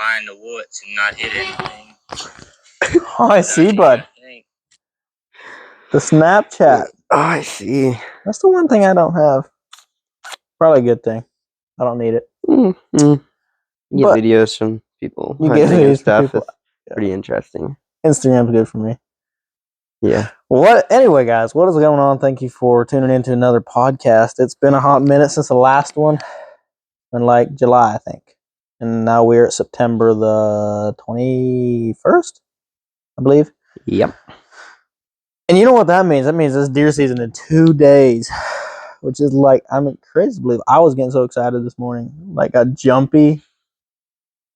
behind the woods and not hit anything. Oh, I see, bud. The Snapchat. Oh, I see. That's the one thing I don't have. Probably a good thing. I don't need it. Mm-hmm. You get But videos from people. you get hunting and videos from stuff. people. It's pretty interesting. Instagram's good for me. Yeah. Anyway, guys, what is going on? Thank you for tuning into another podcast. It's been a hot minute since the last one. In like July, I think. And now we're at September the 21st, I believe. Yep. And you know what that means? That means it's deer season in 2 days, which is like, I'm crazy to believe. I was getting so excited this morning. Like, got jumpy.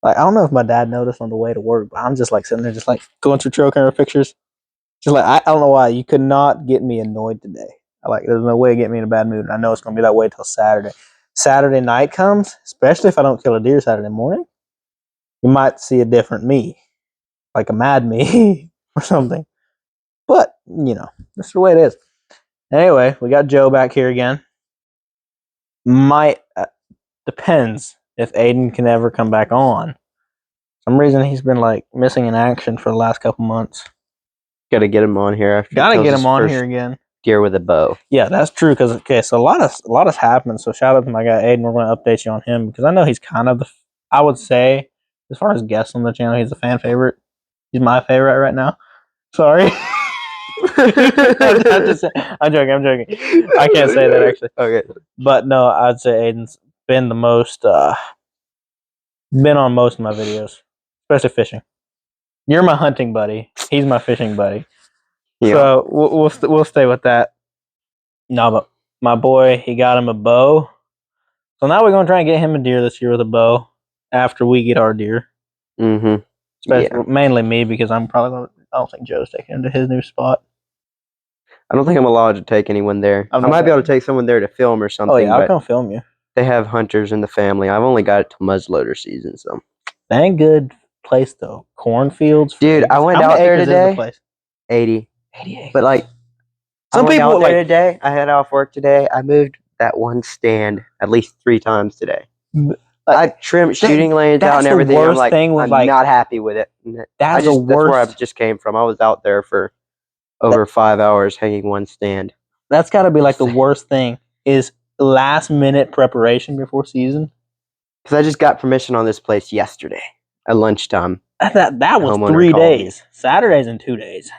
Like, I don't know if my dad noticed on the way to work, but I'm just like sitting there, just like going through trail camera pictures. Just like, I don't know why. You could not get me annoyed today. There's no way to get me in a bad mood. And I know it's going to be that way till Saturday. Saturday night comes, especially if I don't kill a deer Saturday morning, you might see a different me, like a mad me or something. But, you know, that's the way it is. Anyway, we got Joe back here again. Depends if Aiden can ever come back on. For some reason he's been like missing in action for the last couple months. Got to get him on here after. Gotta get him on here again. Deer with a bow. Yeah, that's true. So a lot has happened. So shout out to my guy Aiden. We're going to update you on him because I know he's kind of I would say, as far as guests on the channel, he's a fan favorite. He's my favorite right now. Sorry. I'm joking. I can't say that actually. Okay. But no, I'd say Aiden's been the most, been on most of my videos, especially fishing. You're my hunting buddy. He's my fishing buddy. Yeah. So we'll stay with that. No, but my boy, he got him a bow. So now we're going to try and get him a deer this year with a bow after we get our deer. Mm-hmm. Mainly me because I don't think Joe's taking him to his new spot. I don't think I'm allowed to take anyone there. I might be able to take someone there to film or something. Oh yeah, I'll come film you. They have hunters in the family. I've only got it till muzzleloader season, so. Dang good place though. Cornfields. Dude, I went out there today. 80. 80 acres. But like, some people out there today. I had off work today. I moved that one stand at least 3 times today. I trimmed shooting lanes out and everything. I'm like, I'm not happy with it. That's where I just came from. I was out there for over 5 hours hanging one stand. That's got to be like the worst thing is last minute preparation before season. Because I just got permission on this place yesterday at lunchtime. That was 3 days. Saturday's in 2 days.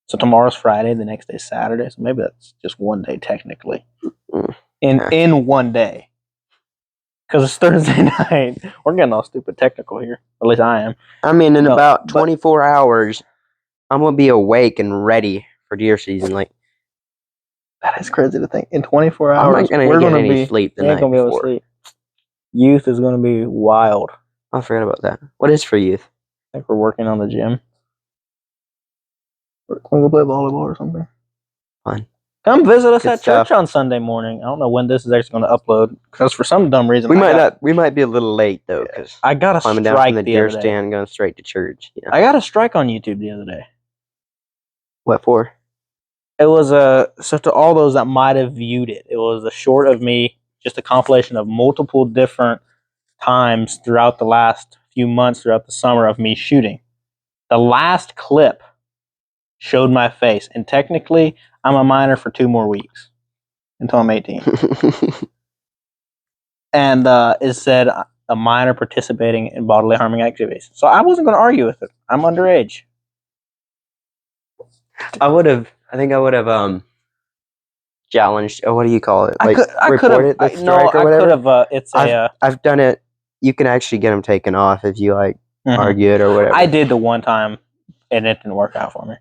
So tomorrow's Friday, the next day's Saturday. So maybe that's just 1 day technically. In 1 day. Because it's Thursday night. We're getting all stupid technical here. At least I am. I mean, in about 24 hours, I'm going to be awake and ready for deer season. Like, that is crazy to think. In 24 hours, I'm not going to get any sleep the night before. Be able to sleep. Youth is going to be wild. I forgot about that. What is for youth? I think we're working on the gym. We're going to go play volleyball or something. Fun. Come visit us at church on Sunday morning. I don't know when this is actually going to upload because for some dumb reason we might be a little late though because I got a strike down from the deer stand going straight to church. Yeah. I got a strike on YouTube the other day. What for? It was so to all those that might have viewed it, it was a short of me, just a compilation of multiple different times throughout the last few months throughout the summer of me shooting. The last clip showed my face, and technically I'm a minor for 2 more weeks until I'm 18. And it said a minor participating in bodily harming activities. So I wasn't going to argue with it. I'm underage. I think I would have challenged. What do you call it? Like I could have. I've done it. You can actually get them taken off if you argue it or whatever. I did the one time, and it didn't work out for me.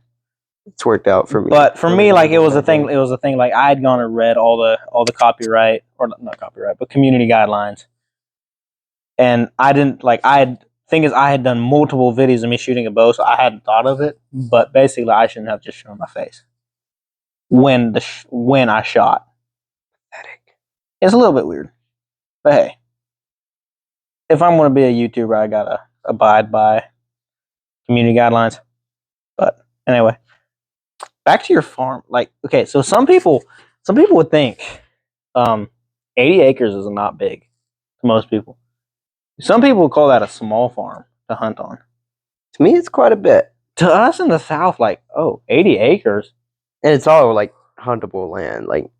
It's worked out for me. But for me, like it was a thing. It was a thing. Like I had gone and read all the copyright or not copyright, but community guidelines, and I didn't like. Thing is, I had done multiple videos of me shooting a bow, so I hadn't thought of it. But basically, I shouldn't have just shown my face when I shot. It's a little bit weird, but hey, if I'm going to be a YouTuber, I gotta abide by community guidelines. But anyway, back to your farm. Like, okay, so some people would think 80 acres is not big to most people. Some people call that a small farm to hunt on. To me, it's quite a bit. To us in the South, 80 acres. And it's all like huntable land. Like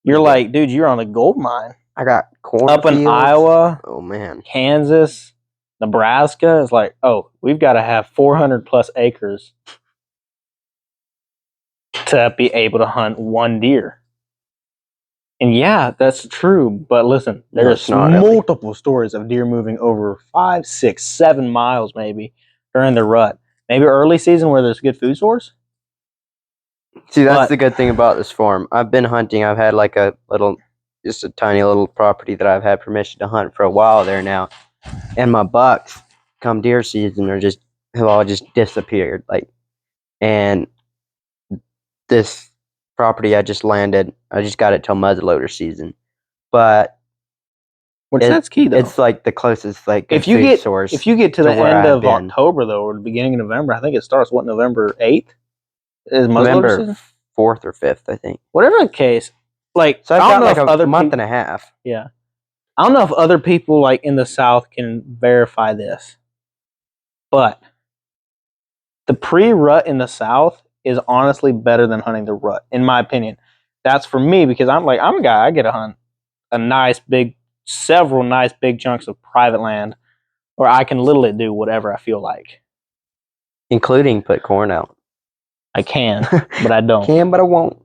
you're like, dude, you're on a gold mine. I got corn up in Iowa. Oh man, Kansas, Nebraska. It's like, oh, we've got to have 400 plus acres to be able to hunt one deer. And yeah, that's true. But listen, there's multiple stories of deer moving over 5, 6, 7 miles maybe during the rut. Maybe early season where there's good food source. See, that's the good thing about this farm. I've been hunting. I've had like just a tiny little property that I've had permission to hunt for a while there now. And my bucks, come deer season, have all just disappeared. And this property I just landed, I just got it till muzzleloader season. But that's key though. It's like the closest if you get source. If you get to the end of October though, or the beginning of November, I think it starts November 8th? Is November 4th or 5th, I think. Whatever the case, so I've got a month and a half. Yeah, I don't know if other people in the South can verify this, but the pre-rut in the South is honestly better than hunting the rut, in my opinion. That's for me because I'm a guy. I get to hunt several nice big chunks of private land, where I can literally do whatever I feel like, including put corn out. I can, but I don't. Can, but I won't.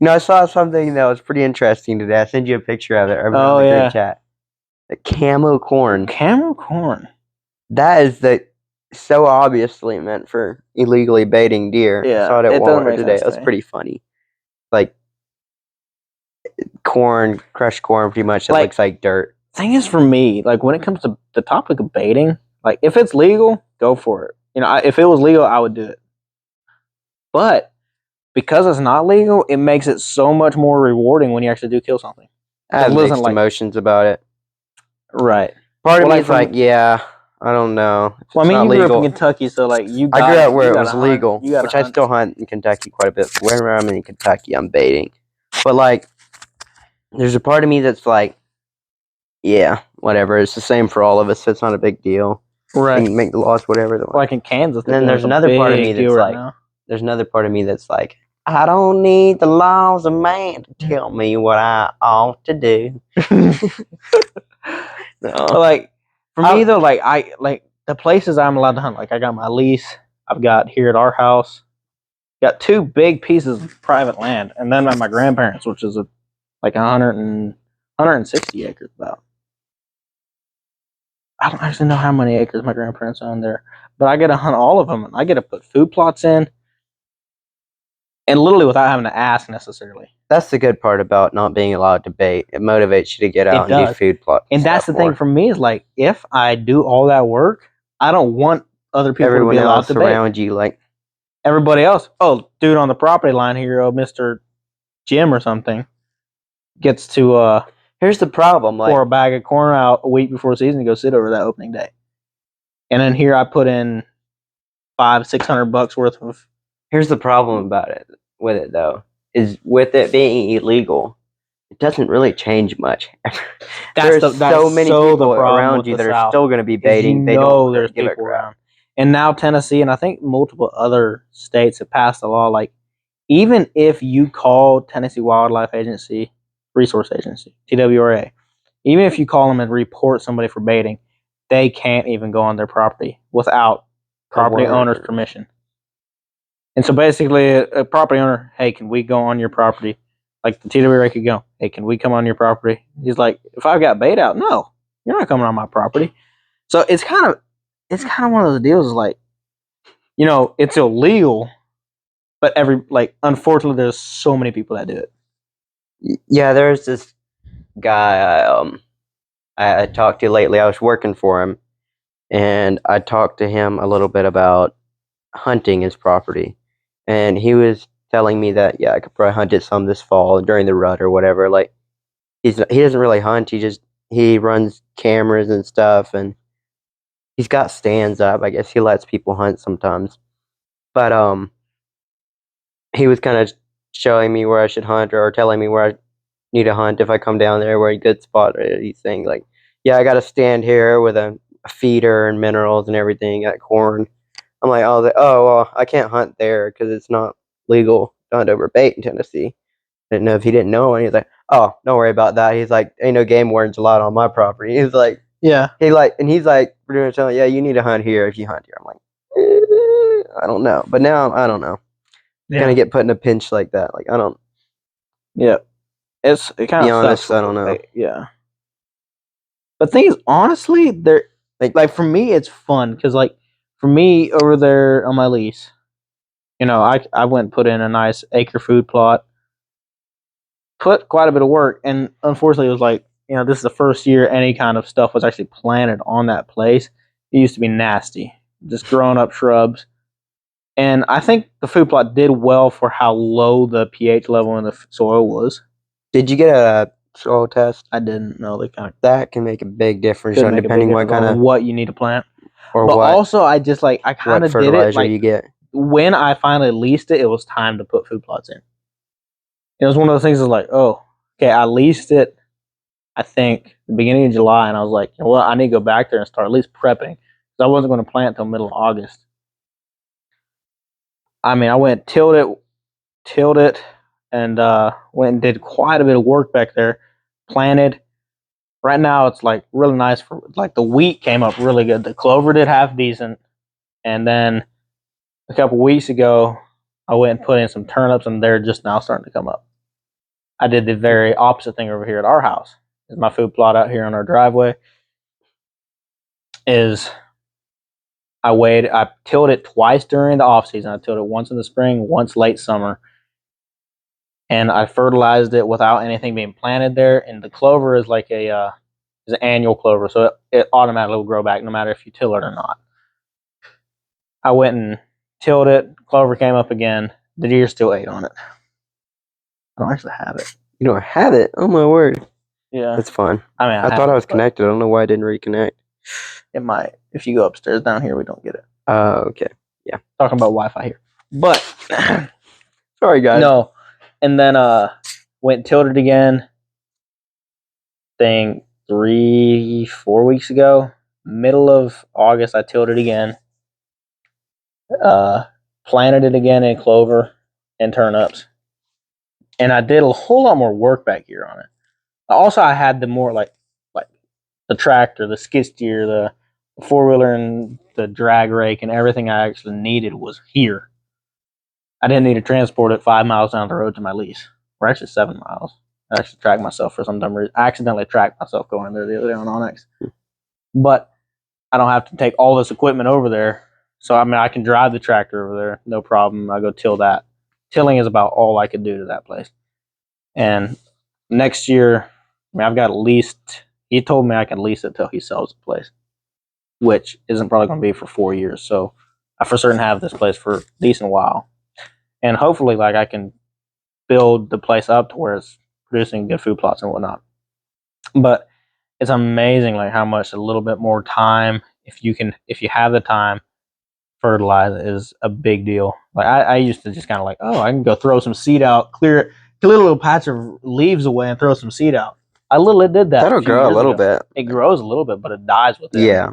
I saw something that was pretty interesting today. I'll send you a picture of it. Oh, in the group chat. The camo corn. Camo corn. That is so obviously meant for illegally baiting deer. Yeah, I saw it at Walmart today. It was pretty funny. Like corn, crushed corn, pretty much. It looks like dirt. Thing is, for me, when it comes to the topic of baiting, if it's legal, go for it. If it was legal, I would do it. But because it's not legal, it makes it so much more rewarding when you actually do kill something. I have mixed emotions about it. Right. Part of me is yeah, I don't know. Well, I mean, you grew up in Kentucky, so you got I grew up where it was legal, which I still hunt in Kentucky quite a bit. Wherever I'm in Kentucky, I'm baiting. But there's a part of me that's yeah, whatever. It's the same for all of us. So it's not a big deal. Right. You can make the laws whatever. In Kansas. And then there's another part of me that's there's another part of me that's I don't need the laws of man to tell me what I ought to do. No. For me though, the places I'm allowed to hunt, I got my lease. I've got here at our house, got 2 big pieces of private land, and then at my grandparents, which is 160 acres about. I don't actually know how many acres my grandparents own there, but I get to hunt all of them, and I get to put food plots in. And literally without having to ask necessarily. That's the good part about not being allowed to bait. It motivates you to get out and do food plots. And that's the thing for me is if I do all that work, I don't want other people to be allowed to bait. Everyone else around you, everybody else. Oh, dude on the property line here, Mr. Jim or something, gets to here's the problem. Pour a bag of corn out a week before the season to go sit over that opening day. And then here I put in $500-600 worth of. Here's the problem with it though, is with it being illegal, it doesn't really change much. There's so many people around you that are still going to be baiting. They don't there's people around. And now Tennessee, and I think multiple other states have passed a law, even if you call Tennessee Wildlife Agency, Resource Agency, TWRA, even if you call them and report somebody for baiting, they can't even go on their property without property owner's permission. And so basically, a property owner, hey, can we go on your property? The TWRA could go, hey, can we come on your property? He's like, if I've got bait out, no, you're not coming on my property. So it's kind of one of those deals. It's illegal, but unfortunately, there's so many people that do it. Yeah, there's this guy I talked to lately. I was working for him, and I talked to him a little bit about hunting his property. And he was telling me that, I could probably hunt it some this fall during the rut or whatever. He doesn't really hunt. He runs cameras and stuff, and he's got stands up. I guess he lets people hunt sometimes. But he was kind of showing me where I should hunt or telling me where I need to hunt if I come down there, where a good spot. He's saying I got to stand here with a a feeder and minerals and everything at corn. I'm like, oh, well, I can't hunt there because it's not legal to hunt over bait in Tennessee. I didn't know if he didn't know, and he's like, oh, don't worry about that. He's like, ain't no game wardens allowed on my property. He's like, yeah. He's like, pretty much telling, yeah, you need to hunt here if you hunt here. I'm like, I don't know, but now I don't know. Yeah. Gonna get put in a pinch like that. Like I don't. Yeah, it kind of. Be honest, I don't know. Like, yeah. But the thing is, honestly, they're like for me, it's fun because like for me over there on my lease, you know, I went and put in a nice acre food plot, put quite a bit of work, and unfortunately, it was like, you know, this is the first year any kind of stuff was actually planted on that place. It used to be nasty, just growing up shrubs. And I think the food plot did well for how low the pH level in the soil was. Did you get a soil test? I didn't know that can make a big difference depending what kind of what you need to plant. Or but what, also I just like I kind of did it like you get. When I finally leased it, it was time to put food plots in. It was one of those things that was like, oh, okay, I leased it I think the beginning of July, and I was like, well, I need to go back there and start at least prepping because I wasn't going to plant until middle of August. I mean, I went tilled it, and went and did quite a bit of work back there. Planted. Right now, it's like really nice for like the wheat came up really good. The clover did half decent, and then a couple weeks ago, I went and put in some turnips, and they're just now starting to come up. I did the very opposite thing over here at our house. Is my food plot out here on our driveway. I tilled it twice during the off season. I tilled it once in the spring, once late summer. And I fertilized it without anything being planted there. And the clover is like is an annual clover, so it automatically will grow back no matter if you till it or not. I went and tilled it. Clover came up again. The deer still ate on it. I don't actually have it. You don't have it? Oh my word! Yeah, that's fun. I mean, I thought I was connected. I don't know why I didn't reconnect. It might. If you go upstairs, down here, we don't get it. Okay. Yeah. Talking about Wi-Fi here, but sorry guys. No, and then went and tilled it again. Thing 3-4 weeks ago, middle of August, I tilled it again. Planted it again in clover and turnips, and I did a whole lot more work back here on it. Also, I had the more like the tractor, the skid steer, the 4-wheeler, and the drag rake, and everything I actually needed was here. I didn't need to transport it 5 miles down the road to my lease, or actually 7 miles. I actually tracked myself for some dumb reason. I accidentally tracked myself going there the other day on Onyx. But I don't have to take all this equipment over there. So, I mean, I can drive the tractor over there, no problem. I go till that. Tilling is about all I could do to that place. And next year, I mean, I've got at least, he told me I can lease it till he sells the place, which isn't probably going to be for 4 years. So I for certain have this place for a decent while. And hopefully, like, I can build the place up to where it's producing good food plots and whatnot. But it's amazing, like, how much a little bit more time, if you have the time, fertilize is a big deal. Like, I used to just kind of like, oh, I can go throw some seed out, clear a little patch of leaves away and throw some seed out. I literally did that. That'll grow a little bit. It grows a little bit, but it dies with it. Yeah.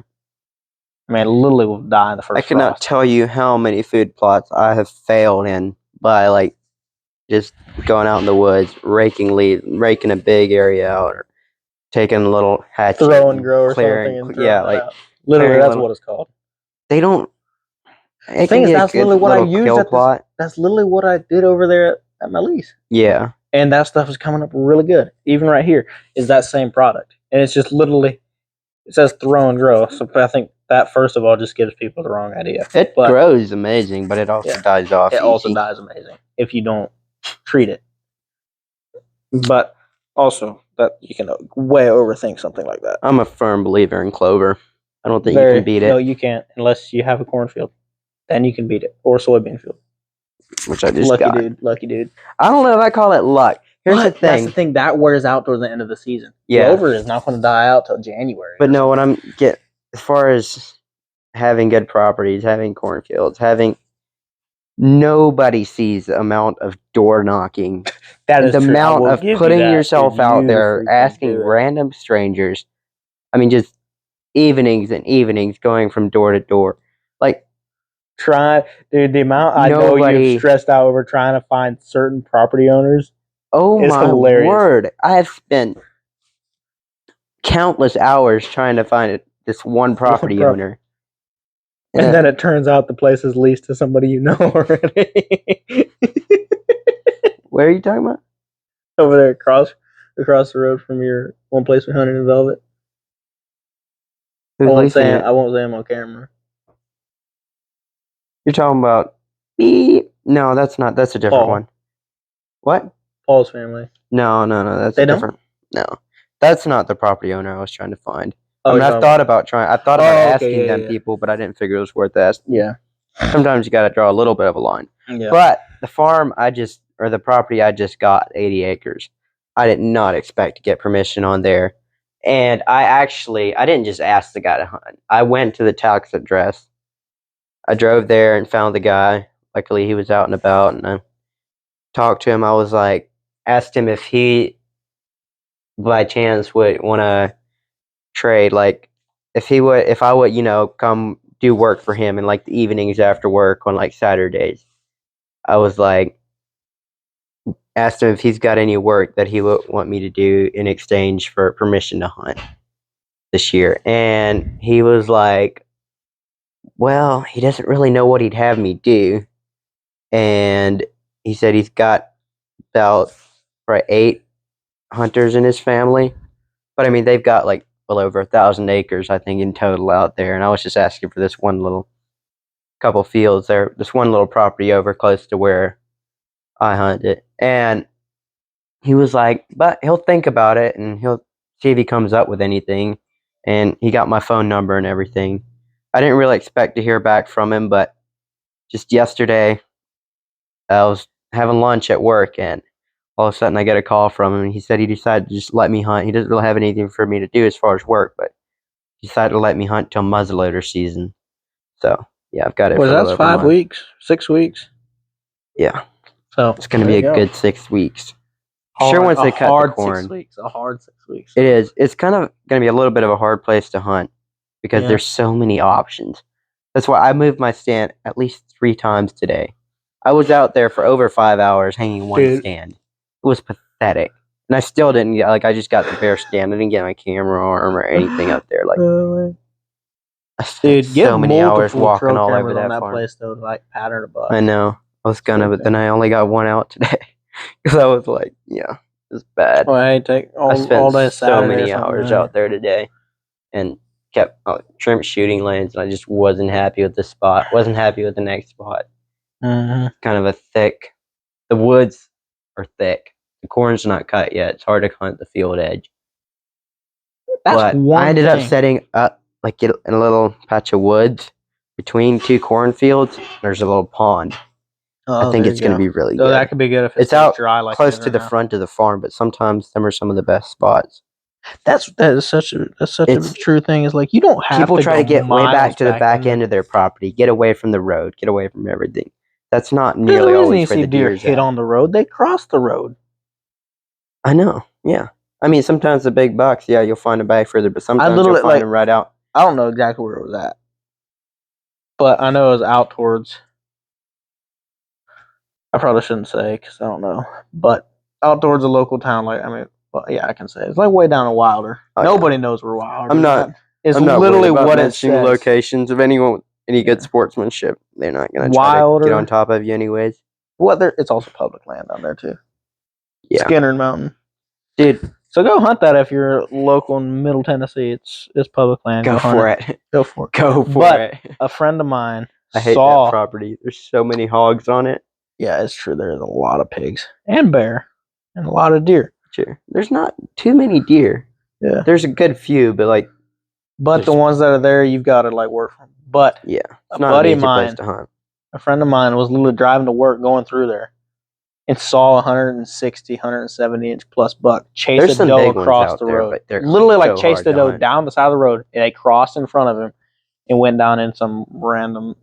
I mean, it literally will die in the first I cannot frost. tell you how many food plots I have failed in by, like, just going out in the woods, raking leaves, raking a big area out, or taking a little hatchet, throw and grow or clearing, something. And yeah, like out. Literally, that's what it's called. They don't. The thing is, that's literally what I used at this. That's literally what I did over there at my lease. Yeah, and that stuff is coming up really good. Even right here is that same product, and it's just literally it says throw and grow. So I think that first of all just gives people the wrong idea. It grows amazing, but it also dies off. It also dies amazing if you don't treat it. But also that you can way overthink something like that. I'm a firm believer in clover. I don't think you can beat it. No, you can't unless you have a cornfield. Then you can beat it, or a soybean field. Which I just got. Lucky dude. I don't know if I call it luck. Here's the thing. That's the thing. That wears out towards the end of the season. Yeah. Clover is not going to die out till January. But no, when as far as having good properties, having cornfields, nobody sees the amount of door knocking. That is the true. amount of putting yourself out there, asking random strangers. I mean, just evenings and evenings going from door to door. Like, dude, the amount I know you've stressed out over trying to find certain property owners. Oh is my hilarious. word! I have spent countless hours trying to find this one property owner. And then it turns out the place is leased to somebody you know already. Where are you talking about? Over there, across the road from your one place we hunted in Velvet. I won't say him on camera. You're talking about me? No, that's not. That's a different one. What? Paul's family. No. That's different. No, that's not the property owner I was trying to find. I thought about asking them people, but I didn't figure it was worth asking. Yeah. Sometimes you got to draw a little bit of a line. Yeah. But the the property I just got, 80 acres. I did not expect to get permission on there. And I didn't just ask the guy to hunt. I went to the tax address. I drove there and found the guy. Luckily, he was out and about, and I talked to him. I was like, asked him if he, by chance, would want to trade, like, if I would, come do work for him in like the evenings after work on like Saturdays. I was like, asked him if he's got any work that he would want me to do in exchange for permission to hunt this year. And he was like, well, he doesn't really know what he'd have me do. And he said he's got about 8 hunters in his family. But I mean, they've got like well over 1,000 acres, I think, in total out there. And I was just asking for this one little couple fields there, this one little property over close to where I hunted. And he was like, but he'll think about it and he'll see if he comes up with anything. And he got my phone number and everything. I didn't really expect to hear back from him, but just yesterday, I was having lunch at work, and all of a sudden I get a call from him, and he said he decided to just let me hunt. He doesn't really have anything for me to do as far as work, but he decided to let me hunt till muzzleloader season. So, yeah, I've got it. Well, that's 5 weeks, 6 weeks. Yeah. So it's going to be a good 6 weeks. Sure, once they cut the corn. 6 weeks, a hard 6 weeks. It is. It's kind of going to be a little bit of a hard place to hunt because there's so many options. That's why I moved my stand at least 3 times today. I was out there for over 5 hours hanging one stand. It was pathetic. And I still didn't get, I just got the bare stand. I didn't get my camera arm or anything up there. I spent so many hours walking all over that farm. Place, though, to pattern a buck. I know. I was gonna, but then I only got one out today. Because I was like, it was bad. Well, I spent all day so many hours out there today. And kept trimmed shooting lanes, and I just wasn't happy with the spot. Wasn't happy with the next spot. Mm-hmm. Kind of the woods are thick. The corn's not cut yet. It's hard to hunt the field edge. But I ended up setting up in a little patch of woods between 2 cornfields. There's a little pond. I think it's going to be really good. That could be good if it's out dry close to the front of the farm, but sometimes them are some of the best spots. That is such a true thing. Is you don't have people to try to get way back to the back end of their property, get away from the road, get away from everything. That's not nearly always where the deer hit on the road. They cross the road. I know. Yeah. I mean, sometimes the big bucks, you'll find them back further, but sometimes you'll find them right out. I don't know exactly where it was at, but I know it was out towards. I probably shouldn't say because I don't know, but out towards a local town, well, yeah, I can say it's way down in Wilder. Nobody knows where Wilder. I'm not. It's I'm not literally about what it says. Locations of any good sportsmanship. They're not going to try to get on top of you, anyways. It's also public land down there too. Yeah, Skinner Mountain, dude. So go hunt that if you're local in Middle Tennessee. It's public land. Go for it. Go for it. Go for it. A friend of mine I hate that property. There's so many hogs on it. Yeah, it's true. There's a lot of pigs and bear and a lot of deer. Sure. There's not too many deer. Yeah. There's a good few, but But the ones that are there, you've got to work for them. But yeah, a buddy of mine, a friend of mine, was literally driving to work, going through there, and saw 160, 170 inch plus buck chase a doe across the road. Literally, chased a doe down the side of the road, and they crossed in front of him and went down in some random.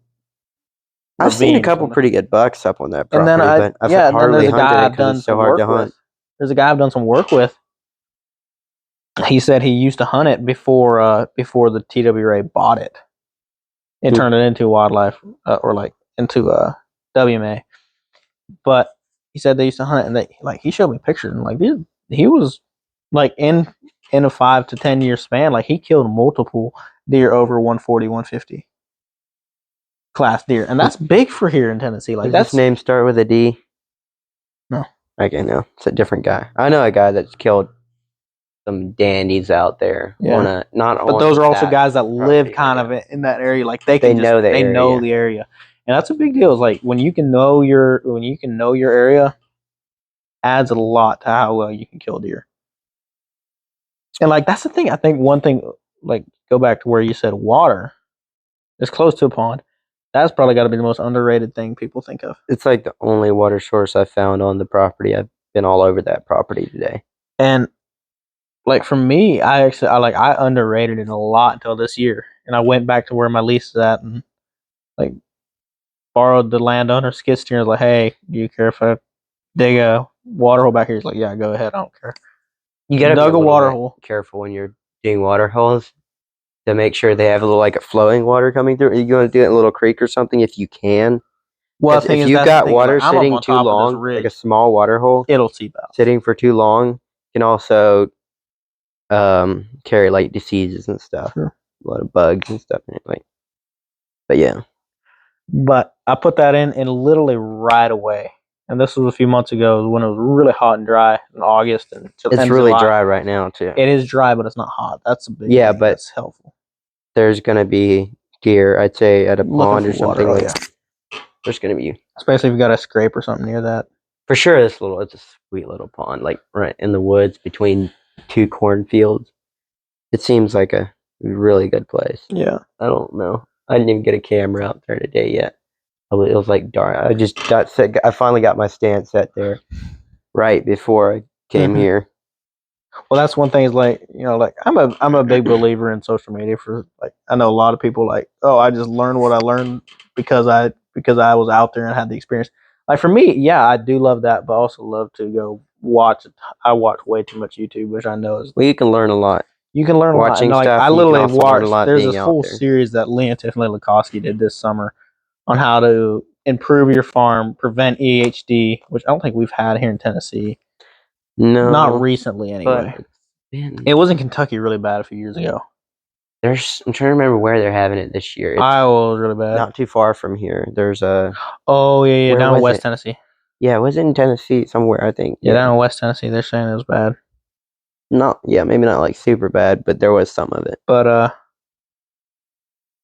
I've seen a couple pretty good bucks up on that property, but I've hardly hunted it because it's so hard to hunt. There's a guy I've done some work with. he said he used to hunt it before the TWA bought it. It turned it into wildlife or like into WMA. But he said they used to hunt it, and he showed me pictures, and like he was like in a 5 to 10 year span, like he killed multiple deer over 140, 150 class deer, and that's big for here in Tennessee. Like, does this name start with a D? No. Okay, no, it's a different guy. I know a guy that's killed some dandies out there. Yeah. But those are also guys that live kind of in that area. Like they know the area, and that's a big deal. It's like when you can know your area, adds a lot to how well you can kill deer. And like that's the thing. I think one thing, like go back to where you said water is close to a pond. That's probably got to be the most underrated thing people think of. It's like the only water source I found on the property. I've been all over that property today. And like for me, I underrated it a lot until this year, and I went back to where my lease is at and like borrowed the landowner's skid steer. Like, hey, do you care if I dig a water hole back here? He's like, yeah, go ahead, I don't care. You gotta dug a water hole. Careful when you're digging water holes to make sure they have a little like a flowing water coming through. Are you going to do it in a little creek or something if you can? Well, if you've got water sitting too long, like a small water hole, it'll seep out. Sitting for too long can also carry like diseases and stuff. Sure. A lot of bugs and stuff in it. Like, but yeah. But I put that in literally right away. And this was a few months ago when it was really hot and dry in August. And it's really dry right now too. It is dry, but it's not hot. That's a big thing. But that's helpful. There's gonna be deer, I'd say, at a pond or something like that. There's gonna be, especially if you got a scrape or something near that. For sure, it's a sweet little pond, like right in the woods between two cornfields. It seems like a really good place. Yeah. I don't know. I didn't even get a camera out there today yet. It was like dark. I just got set. I finally got my stand set there right before I came here. Well, that's one thing is like, like I'm a big believer in social media for like, I know a lot of people like, oh, I just learned what I learned because I was out there and had the experience. Like for me, yeah, I do love that, but I also love to go watch. I watch way too much YouTube, which I know is. Well, you can learn a lot. You can learn watching a lot. Like, I literally watched. There's this whole series that Lee and Tiffany Lukoski did this summer on how to improve your farm, prevent EHD, which I don't think we've had here in Tennessee. No, not recently anyway. It was in Kentucky really bad a few years ago. I'm trying to remember where they're having it this year. Iowa was really bad. Not too far from here. There's a. Oh yeah, down in West Tennessee. Yeah, it was in Tennessee somewhere, I think. Yeah, down in West Tennessee, they're saying it was bad. Maybe not like super bad, but there was some of it. But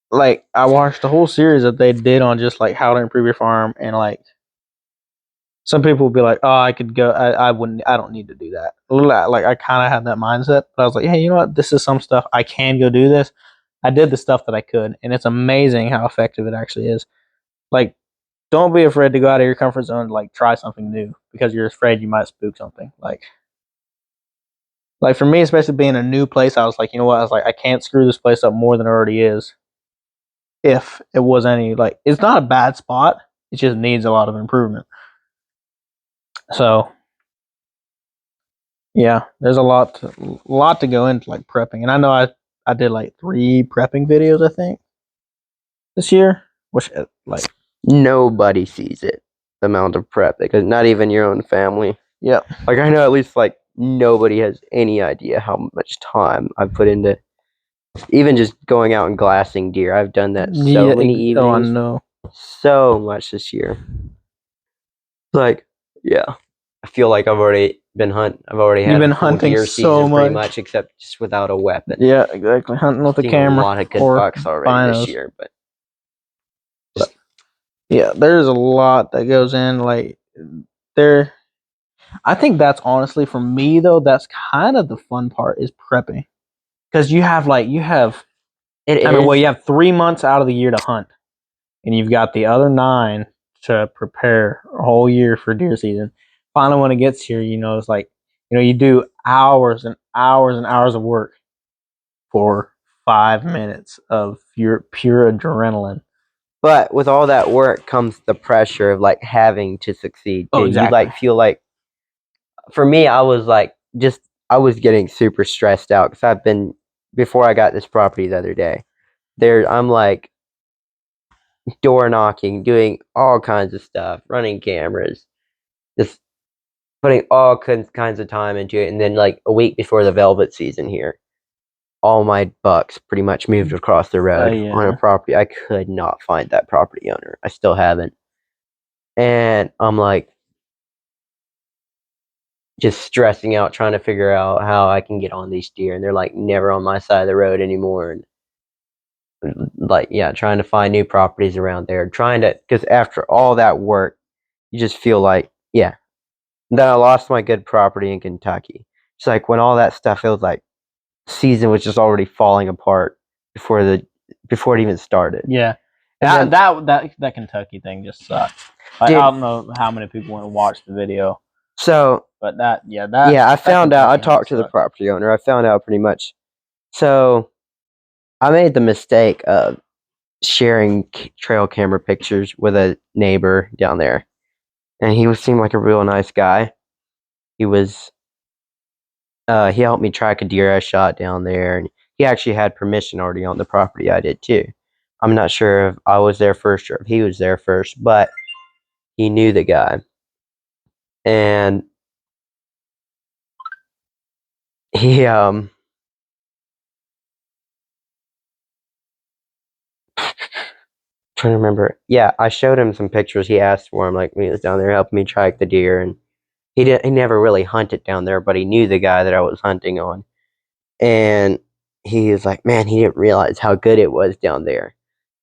like I watched the whole series that they did on just like how to improve your farm, and like some people would be like, oh, I could go, I don't need to do that. Like I kind of had that mindset, but I was like, hey, you know what? This is some stuff I can go do this. I did the stuff that I could, and it's amazing how effective it actually is. Like, don't be afraid to go out of your comfort zone to like try something new because you're afraid you might spook something. Like for me, especially being a new place, I was like, you know what? I was like, I can't screw this place up more than it already is. If it was any, like, it's not a bad spot. It just needs a lot of improvement. So, yeah, there's a lot to go into like prepping. And I know I did like 3 prepping videos, I think, this year, which like nobody sees it, the amount of prep, because not even your own family. Yeah. Like I know at least like nobody has any idea how much time I've put into even just going out and glassing deer. I've done that so many evenings. Oh, I know. So much this year. Like, yeah. I feel like I've already been hunting. I've already had a hunting deer so much. Pretty much, except just without a weapon. Yeah, exactly. Hunting with a camera. A lot of good bucks already this year, but yeah, there's a lot that goes in. Like I think that's honestly for me though. That's kind of the fun part is prepping, because you have 3 months out of the year to hunt, and you've got the other 9 to prepare a whole year for deer season. Finally, when it gets here, it's like, you do hours and hours and hours of work for 5 minutes of pure adrenaline. But with all that work comes the pressure of like having to succeed. Oh, exactly. You like feel like, for me, I was like, just I was getting super stressed out because before I got this property the other day, I'm like door knocking, doing all kinds of stuff, running cameras, just putting all kinds of time into it. And then like a week before the velvet season here, all my bucks pretty much moved across the road on a property. I could not find that property owner. I still haven't. And I'm like just stressing out, trying to figure out how I can get on these deer. And they're like never on my side of the road anymore. And like, yeah, trying to find new properties around there. Because after all that work, you just feel like, yeah. Then I lost my good property in Kentucky. It's like when all that stuff feels like season was just already falling apart before it even started. Yeah. And that Kentucky thing just sucked. Like, I don't know how many people want to watch the video. So, but I found out. I talked to the property owner. I found out pretty much. So, I made the mistake of sharing trail camera pictures with a neighbor down there, and he seemed like a real nice guy. He was. He helped me track a deer I shot down there, and he actually had permission already on the property. I did too. I'm not sure if I was there first or if he was there first, but he knew the guy. And he trying to remember. Yeah, I showed him some pictures he asked for him, like when he was down there helping me track the deer, and he never really hunted down there, but he knew the guy that I was hunting on. And he was like, man, he didn't realize how good it was down there.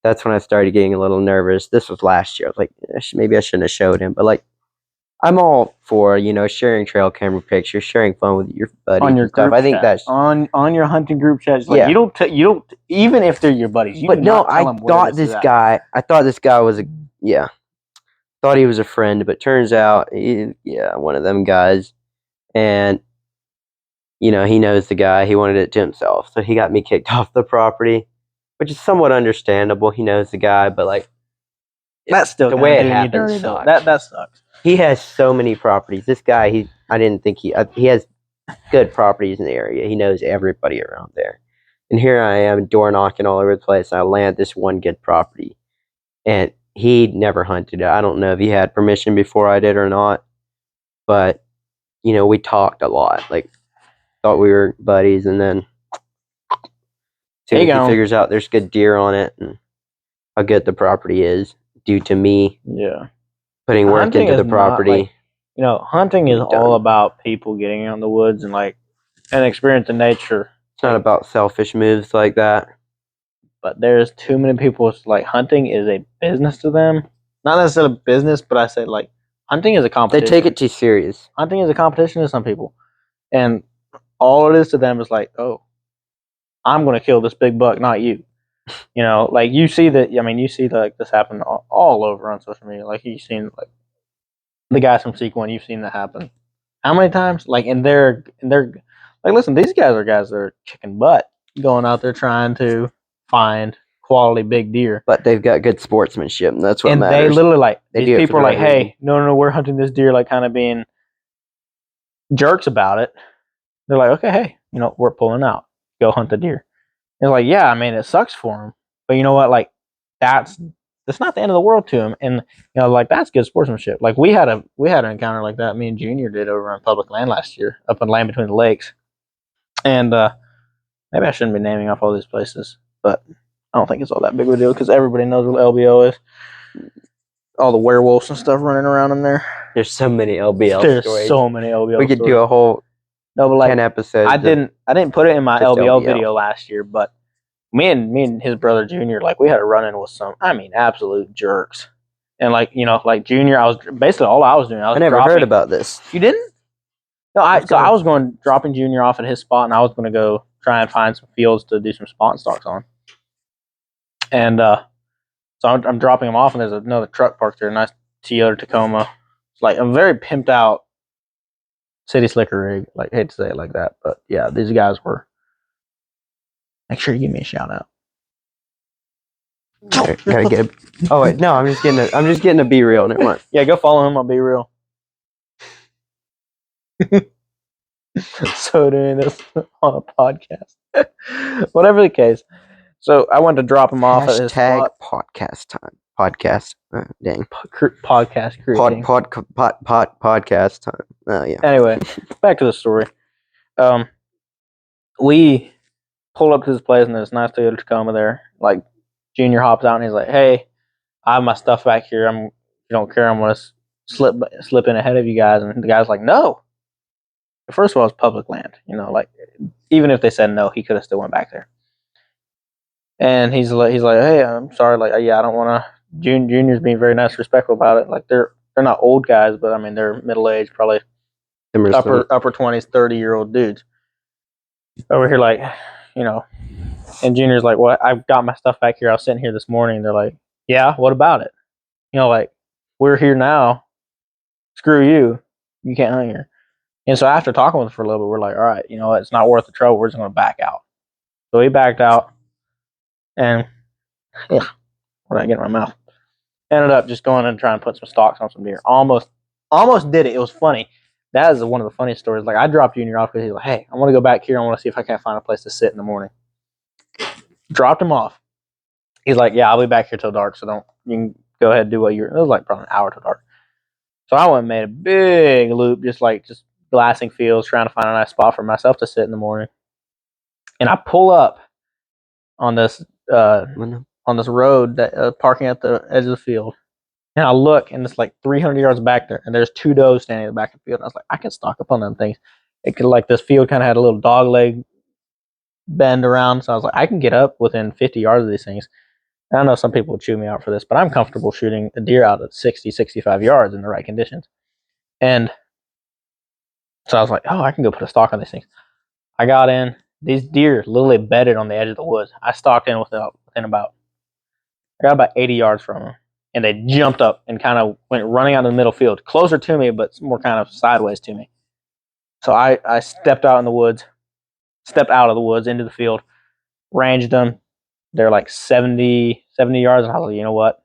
That's when I started getting a little nervous. This was last year. I was like, maybe I shouldn't have showed him. But like, I'm all for, sharing trail camera pictures, sharing fun with your buddies on your and stuff. I think that's on your hunting group chat. Like, you don't even if they're your buddies. But no, I thought this guy was thought he was a friend, but turns out one of them guys. And he knows the guy. He wanted it to himself, so he got me kicked off the property, which is somewhat understandable. He knows the guy, but like that's still the way it happens. That sucks. He has so many properties. This guy, I didn't think he has good properties in the area. He knows everybody around there. And here I am door knocking all over the place. I land this one good property, and he never hunted it. I don't know if he had permission before I did or not, but we talked a lot. Like, thought we were buddies, and then he figures out there's good deer on it and how good the property is due to me. Yeah. Putting work into the property. Hunting is all about people getting out in the woods and experiencing nature. It's not about selfish moves like that. But there's too many people. Like, hunting is a business to them. Not necessarily a business, but I say like hunting is a competition. They take it too serious. Hunting is a competition to some people, and all it is to them is like, oh, I'm going to kill this big buck, not you. Like you see that. I mean, you see this happen all over on social media. Like you've seen like the guys from Sequin. You've seen that happen. How many times? Like, and they're like, listen, these guys are guys that are kicking butt, going out there trying to find quality big deer. But they've got good sportsmanship, and that's what matters. And they literally these people are like, hey, no, we're hunting this deer, like kind of being jerks about it. They're like, okay, hey, we're pulling out. Go hunt the deer. And like, yeah, I mean, it sucks for them, but you know what? Like, that's not the end of the world to them, and like that's good sportsmanship. Like we had an encounter like that. Me and Junior did over on public land last year, up in Land Between the Lakes, and maybe I shouldn't be naming off all these places, but I don't think it's all that big of a deal because everybody knows what LBO is. All the werewolves and stuff running around in there. There's so many LBL stories. There's so many LBL We could do a whole 10 episodes. I didn't put it in my LBL video last year, but me and his brother Junior, like we had a run-in with some, I mean, absolute jerks. And like Junior, I was basically all I was doing. I never heard about this. You didn't? No, I was dropping Junior off at his spot, and I was going to go try and find some fields to do some spot and stalks on. And so I'm dropping him off, and there's another truck parked there, a nice Toyota Tacoma. It's like a very pimped out city slicker rig. Like, hate to say it like that, but yeah, these guys were. Make sure you give me a shout out. Gotta get it. Oh wait, no, I'm just getting a Be Real. Never mind. Yeah, go follow him on Be Real. So doing this on a podcast. Whatever the case. So I went to drop him off at his spot. podcast time. Podcast. Dang. Podcast creating. Podcast time. Oh yeah. Anyway, back to the story. We pull up to this place and there's a nice Toyota Tacoma there. Like Junior hops out and he's like, "Hey, I have my stuff back here. If you don't care, I'm gonna slip in ahead of you guys." And the guy's like, "No." First of all, it's public land. Like even if they said no, he could have still went back there. And he's like, "Hey, I'm sorry. Like, yeah, I don't want to." Junior's being very nice, respectful about it. Like they're not old guys, but I mean they're middle aged, probably upper 20s, 30-year-old dudes. Over here, like, and Junior's like, "Well, I've got my stuff back here. I was sitting here this morning." They're like, "Yeah, what about it? Like we're here now. Screw you. You can't hang here." And so after talking with him for a little bit, we're like, "All right, it's not worth the trouble. We're just going to back out." So he backed out, and yeah, what did I get in my mouth? Ended up just going and trying to put some stalks on some deer. Almost did it. It was funny. That is one of the funniest stories. Like I dropped Junior off because he's like, "Hey, I want to go back here. I want to see if I can't find a place to sit in the morning." Dropped him off. He's like, "Yeah, I'll be back here till dark. So you can go ahead and do what it was like probably an hour till dark." So I went and made a big loop, just glassing fields, trying to find a nice spot for myself to sit in the morning. And I pull up on this road that parking at the edge of the field. And I look, and it's like 300 yards back there, and there's two does standing in the back of the field. And I was like, I can stalk up on them things. It could, like, this field kind of had a little dog leg bend around, so I was like, I can get up within 50 yards of these things. And I know some people would chew me out for this, but I'm comfortable shooting a deer out at 60, 65 yards in the right conditions. And so I was like, oh, I can go put a stalk on these things. I got in. These deer literally bedded on the edge of the woods. I stalked in I got about 80 yards from them. And they jumped up and kind of went running out of the middle field, closer to me, but more kind of sideways to me. So I stepped out of the woods into the field, ranged them. They're like 70 yards. And I was like, you know what?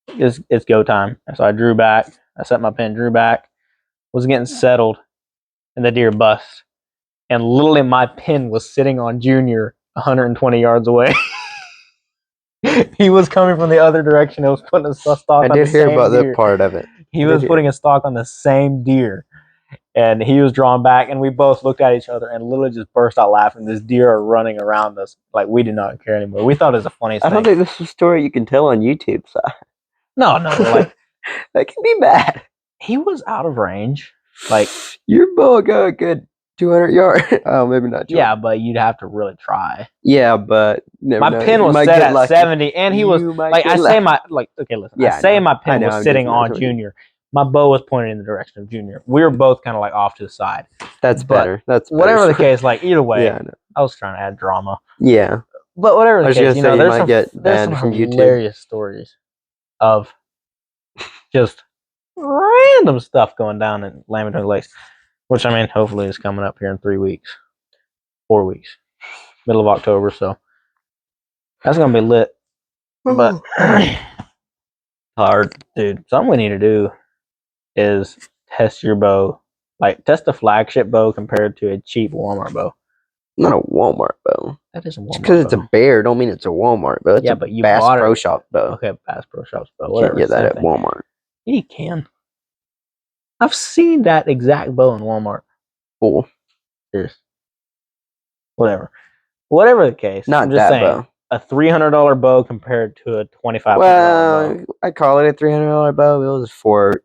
It's go time. And so I drew back. I set my pin, drew back, was getting settled, and the deer bust. And literally my pin was sitting on Junior 120 yards away. He was coming from the other direction. It was putting a stalk on the same deer. I did hear about that part of it. He was putting a stalk on the same deer. And he was drawn back, and we both looked at each other and literally just burst out laughing. This deer are running around us like we did not care anymore. We thought it was the funniest thing. I don't think this is a story you can tell on YouTube, so. No, like that can be bad. He was out of range. Like your bow got a good 200 yards. Oh, maybe not. 200. Yeah, but you'd have to really try. Yeah, but my pin was set at 70, and he was like, I say my okay, listen. Yeah, I say my pin was sitting on Junior. My bow was pointed in the direction of Junior. We were both kind of like off to the side. That's better. That's better. Whatever the case. Like either way, yeah, I was trying to add drama. Yeah, but whatever the case, there's some hilarious stories of just random stuff going down in Lamington Lakes, which I mean, hopefully is coming up here in 4 weeks, middle of October. So that's gonna be lit. But hard, dude. Something we need to do is test your bow, like test a flagship bow compared to a cheap Walmart bow. Not a Walmart bow. That is a Walmart. Just because it's a Bear, don't mean it's a Walmart bow. It's yeah, but you Bass Pro Shop bow. Okay, Bass Pro Shop's bow. Whatever. You can't get that at Walmart. Yeah, you can. I've seen that exact bow in Walmart. Cool. Cheers. Whatever the case. Not I'm just that saying, bow. A $300 bow compared to a $2,500 bow. I call it a $300 bow. It was for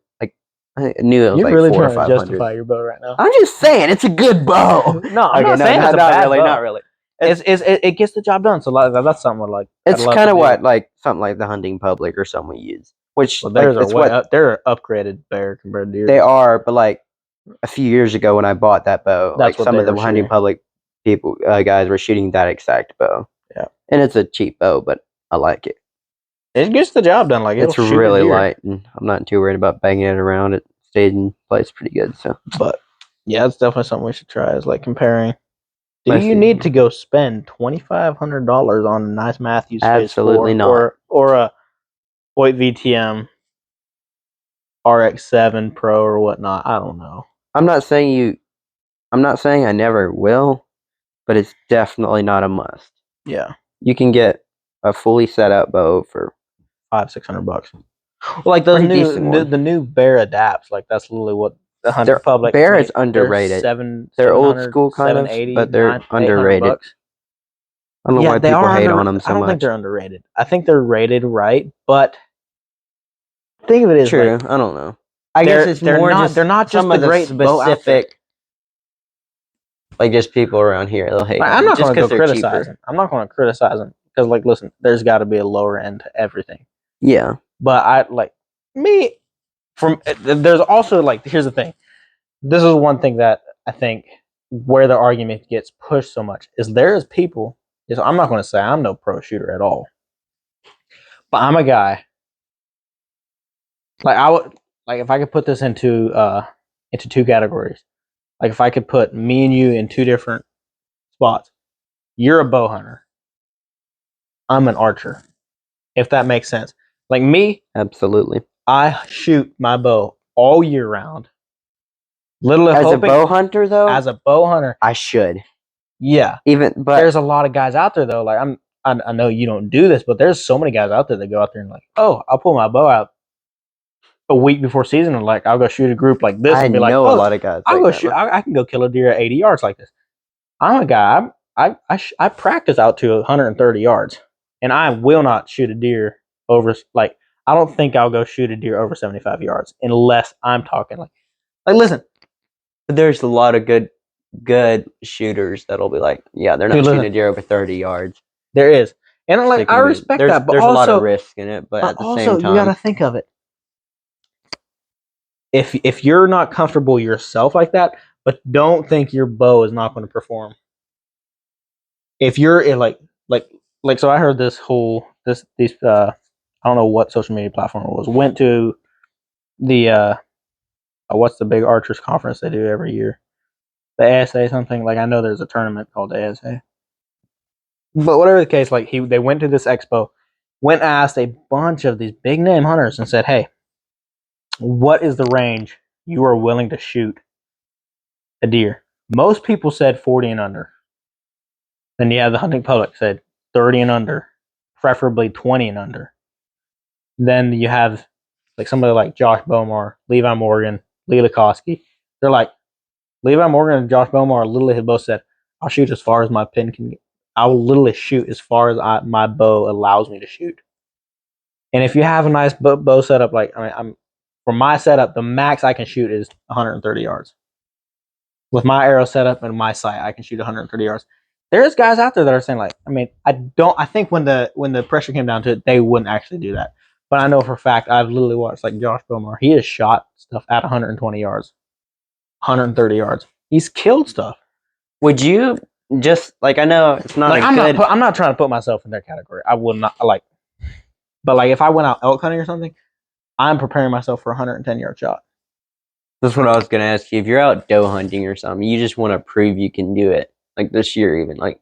I knew it was You're like really trying to justify your bow right now. I'm just saying it's a good bow. No, I'm not saying it's a bad bow. Not really. It gets the job done. So that's something like. It's kind of what like something like the hunting public or something we use. Which theirs are they're upgraded Bear compared to yours. They are, but like a few years ago when I bought that bow, like some of the hunting public people guys were shooting that exact bow. Yeah, and it's a cheap bow, but I like it. It gets the job done. Like it's really light, and I'm not too worried about banging it around. It stayed in place pretty good. So, but yeah, it's definitely something we should try. Is like comparing. Do you need to go spend $2,500 on a nice Matthews? Absolutely not. Or a Hoyt VTM RX7 Pro or whatnot. I don't know. I'm not saying I'm not saying I never will, but it's definitely not a must. Yeah. You can get a fully set up bow for $500-600. Well, like those the new Bear Adapts, like that's literally what the Hunting Public. Bear is underrated. They're old school kind of, but they're underrated. I don't know why people hate on them so much. I don't think they're underrated. I think they're rated right, but think of it as true. Like, I don't know. I guess it's more just they're not just the great specific. Like just people around here, they'll hate. I'm not going to criticize them. I'm not going to criticize them because, like, listen, there's got to be a lower end to everything. Yeah, but I like me. There's also like here's the thing. This is one thing that I think where the argument gets pushed so much is there's people. I'm not going to say I'm no pro shooter at all, but I'm a guy. Like I would like if I could put this into two categories. Like if I could put me and you in two different spots. You're a bow hunter. I'm an archer. If that makes sense. Like me, absolutely. I shoot my bow all year round. As a bow hunter, though, as a bow hunter, I should. Yeah, but there's a lot of guys out there though. Like I know you don't do this, but there's so many guys out there that go out there and like, oh, I'll pull my bow out a week before season and like I'll go shoot a group like this. I and be know a lot of guys. I'll go shoot. I can go kill a deer at 80 yards like this. I'm a guy. I practice out to 130 yards, and I will not shoot a deer over like I don't think I'll go shoot a deer over 75 yards unless I'm talking like listen. There's a lot of good shooters that'll be like, yeah, they're not shooting a deer over 30 yards. There is, and like I respect that, but there's also, a lot of risk in it. But at the same time, you got to think of it. If you're not comfortable yourself like that, but don't think your bow is not going to perform. If you're in like so I heard these I don't know what social media platform it was, went to the what's the big archers conference they do every year, the ASA something, like I know there's a tournament called the ASA, but whatever the case, like they went to this expo, went asked a bunch of these big name hunters and said, hey, what is the range you are willing to shoot a deer? Most people said 40 and under. Then you have the Hunting Public said 30 and under, preferably 20 and under. Then you have like somebody like Josh Bomar, Levi Morgan, Lee Lukoski. They're like, Levi Morgan and Josh Bomar literally have both said, I'll shoot as far as my pin can get. I will literally shoot as far as my bow allows me to shoot. And if you have a nice bow setup, like for my setup, the max I can shoot is 130 yards. With my arrow setup and my sight, I can shoot 130 yards. There's guys out there that are saying like, I think when the pressure came down to it, they wouldn't actually do that. But I know for a fact I've literally watched like Josh Bomar. He has shot stuff at 120 yards, 130 yards. He's killed stuff. Would you just like I know it's not I'm not trying to put myself in their category. I will not but like if I went out elk hunting or something, I'm preparing myself for a 110-yard shot. That's what I was gonna ask you. If you're out doe hunting or something, you just want to prove you can do it. Like this year, even like,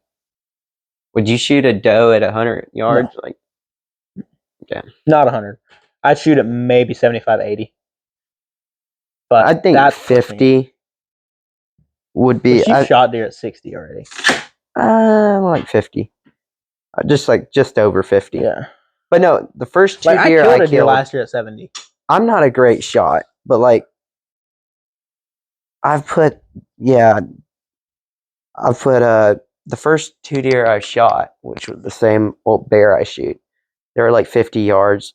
would you shoot a doe at 100 yards? No. Like, okay, not 100. I'd shoot it maybe 75, 80. But I think 50 would be. You shot deer at 60 already. Like 50. Just over 50. Yeah. But no, the first two deer I killed a deer last year at 70. I'm not a great shot, but like, I've put the first two deer I shot, which was the same old bear I shoot. They were like 50 yards,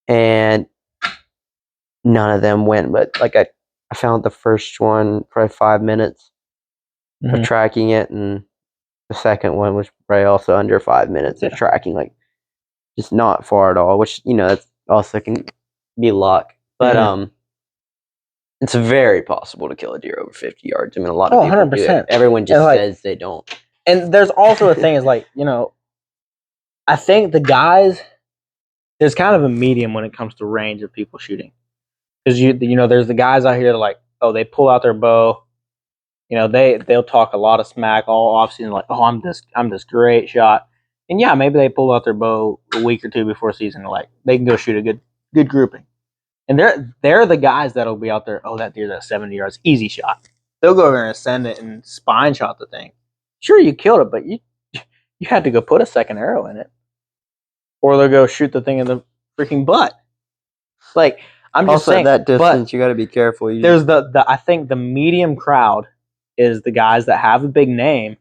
and none of them went. But like I found the first one probably 5 minutes of tracking it, and the second one was probably also under 5 minutes of tracking, like just not far at all. Which that's also can be luck, but it's very possible to kill a deer over 50 yards. I mean, a lot of people 100%. Do it. Everyone just says they don't. And there's also a thing is like, I think the guys, there's kind of a medium when it comes to range of people shooting. Because, there's the guys out here that like, oh, they pull out their bow. They'll talk a lot of smack all offseason, like, oh, I'm this great shot. And yeah, maybe they pull out their bow a week or two before season. Like, they can go shoot a good grouping. And they're the guys that'll be out there. Oh, that deer's at 70 yards, easy shot. they'll go over and send it and spine shot the thing. Sure, you killed it, but you had to go put a second arrow in it, or they'll go shoot the thing in the freaking butt. Like, I'm just saying, that distance, you got to be careful. There's I think the medium crowd is the guys that have a big name,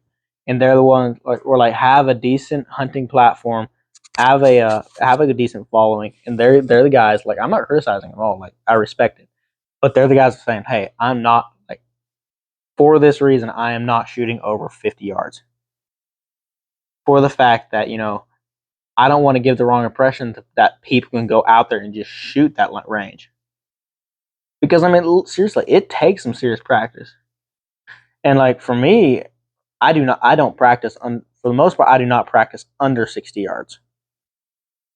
and they're the ones or like have a decent hunting platform, have a decent following, and they're the guys. Like, I'm not criticizing them at all. Like, I respect it, but they're the guys saying, "Hey, I'm not like for this reason. I am not shooting over 50 yards." For the fact that I don't want to give the wrong impression that people can go out there and just shoot that range. Because, I mean, seriously, it takes some serious practice. And, like, for me, I don't practice, for the most part, I do not practice under 60 yards.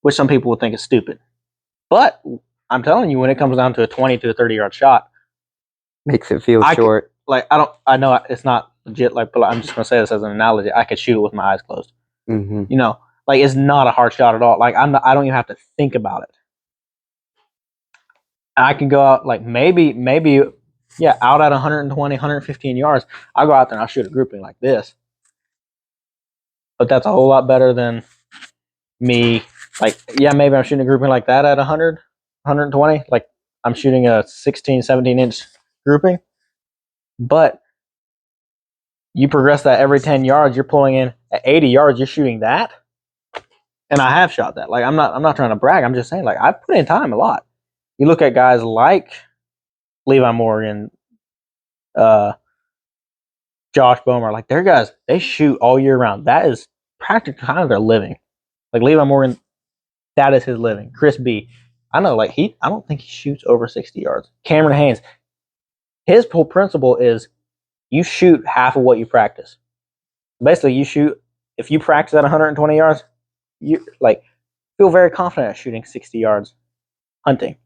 Which some people would think is stupid. But, I'm telling you, when it comes down to a 20 to a 30-yard shot. Makes it feel short. I know it's not legit, but I'm just going to say this as an analogy. I could shoot it with my eyes closed. Mm-hmm. Like, it's not a hard shot at all. Like, I don't even have to think about it. I can go out, like, maybe, out at 120, 115 yards. I'll go out there and I'll shoot a grouping like this. But that's a whole lot better than me, like, maybe I'm shooting a grouping like that at 100, 120. Like, I'm shooting a 16, 17-inch grouping. But you progress that every 10 yards, you're pulling in at 80 yards, you're shooting that. And I have shot that. Like, I'm not trying to brag. I'm just saying, like, I've put in time a lot. You look at guys like Levi Morgan, Josh Bomer, like, they're guys, they shoot all year round. That is practically kind of their living. Like, Levi Morgan, that is his living. Chris B, I know, like, I don't think he shoots over 60 yards. Cameron Haynes, his whole principle is you shoot half of what you practice. Basically, if you practice at 120 yards, you like feel very confident at shooting 60 yards hunting.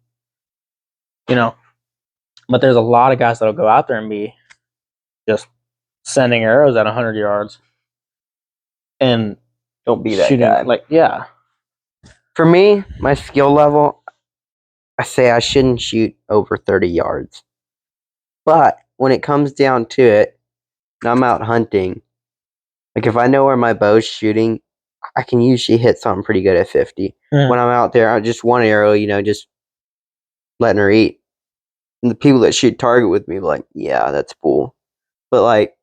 But there's a lot of guys that'll go out there and be just sending arrows at 100 yards and don't be that shooting, guy. Like, yeah. For me, my skill level, I say I shouldn't shoot over 30 yards. But when it comes down to it, and I'm out hunting, like, if I know where my bow's shooting, I can usually hit something pretty good at 50. Mm. When I'm out there, I just one arrow, just letting her eat. And the people that shoot target with me, like, yeah, that's cool. But, like,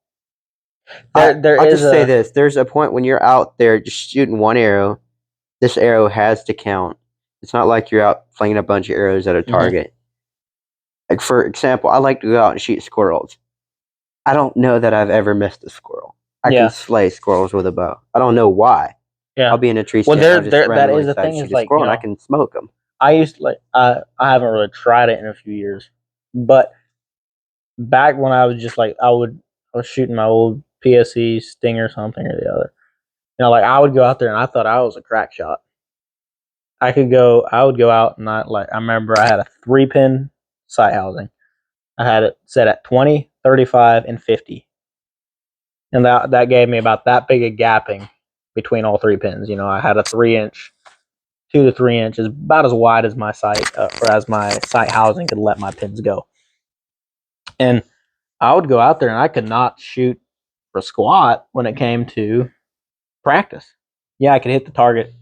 I'll just say this. There's a point when you're out there just shooting one arrow, this arrow has to count. It's not like you're out flinging a bunch of arrows at a target. Mm-hmm. Like, for example, I like to go out and shoot squirrels. I don't know that I've ever missed a squirrel. I can slay squirrels with a bow. I don't know why. Yeah. I'll be in a tree stand. That is the thing. Is like, and I can smoke them. I used to, like, I haven't really tried it in a few years, but back when I was just like, I was shooting my old PSE Stinger something or the other. Like, I would go out there and I thought I was a crack shot. I would go out and I remember I had a 3-pin sight housing. I had it set at 20, 35, and 50. And that gave me about that big a gapping between all 3 pins. I had a 3-inch, 2 to 3 inches, about as wide as my sight or as my sight housing could let my pins go. And I would go out there and I could not shoot for squat when it came to practice. Yeah, I could hit the target.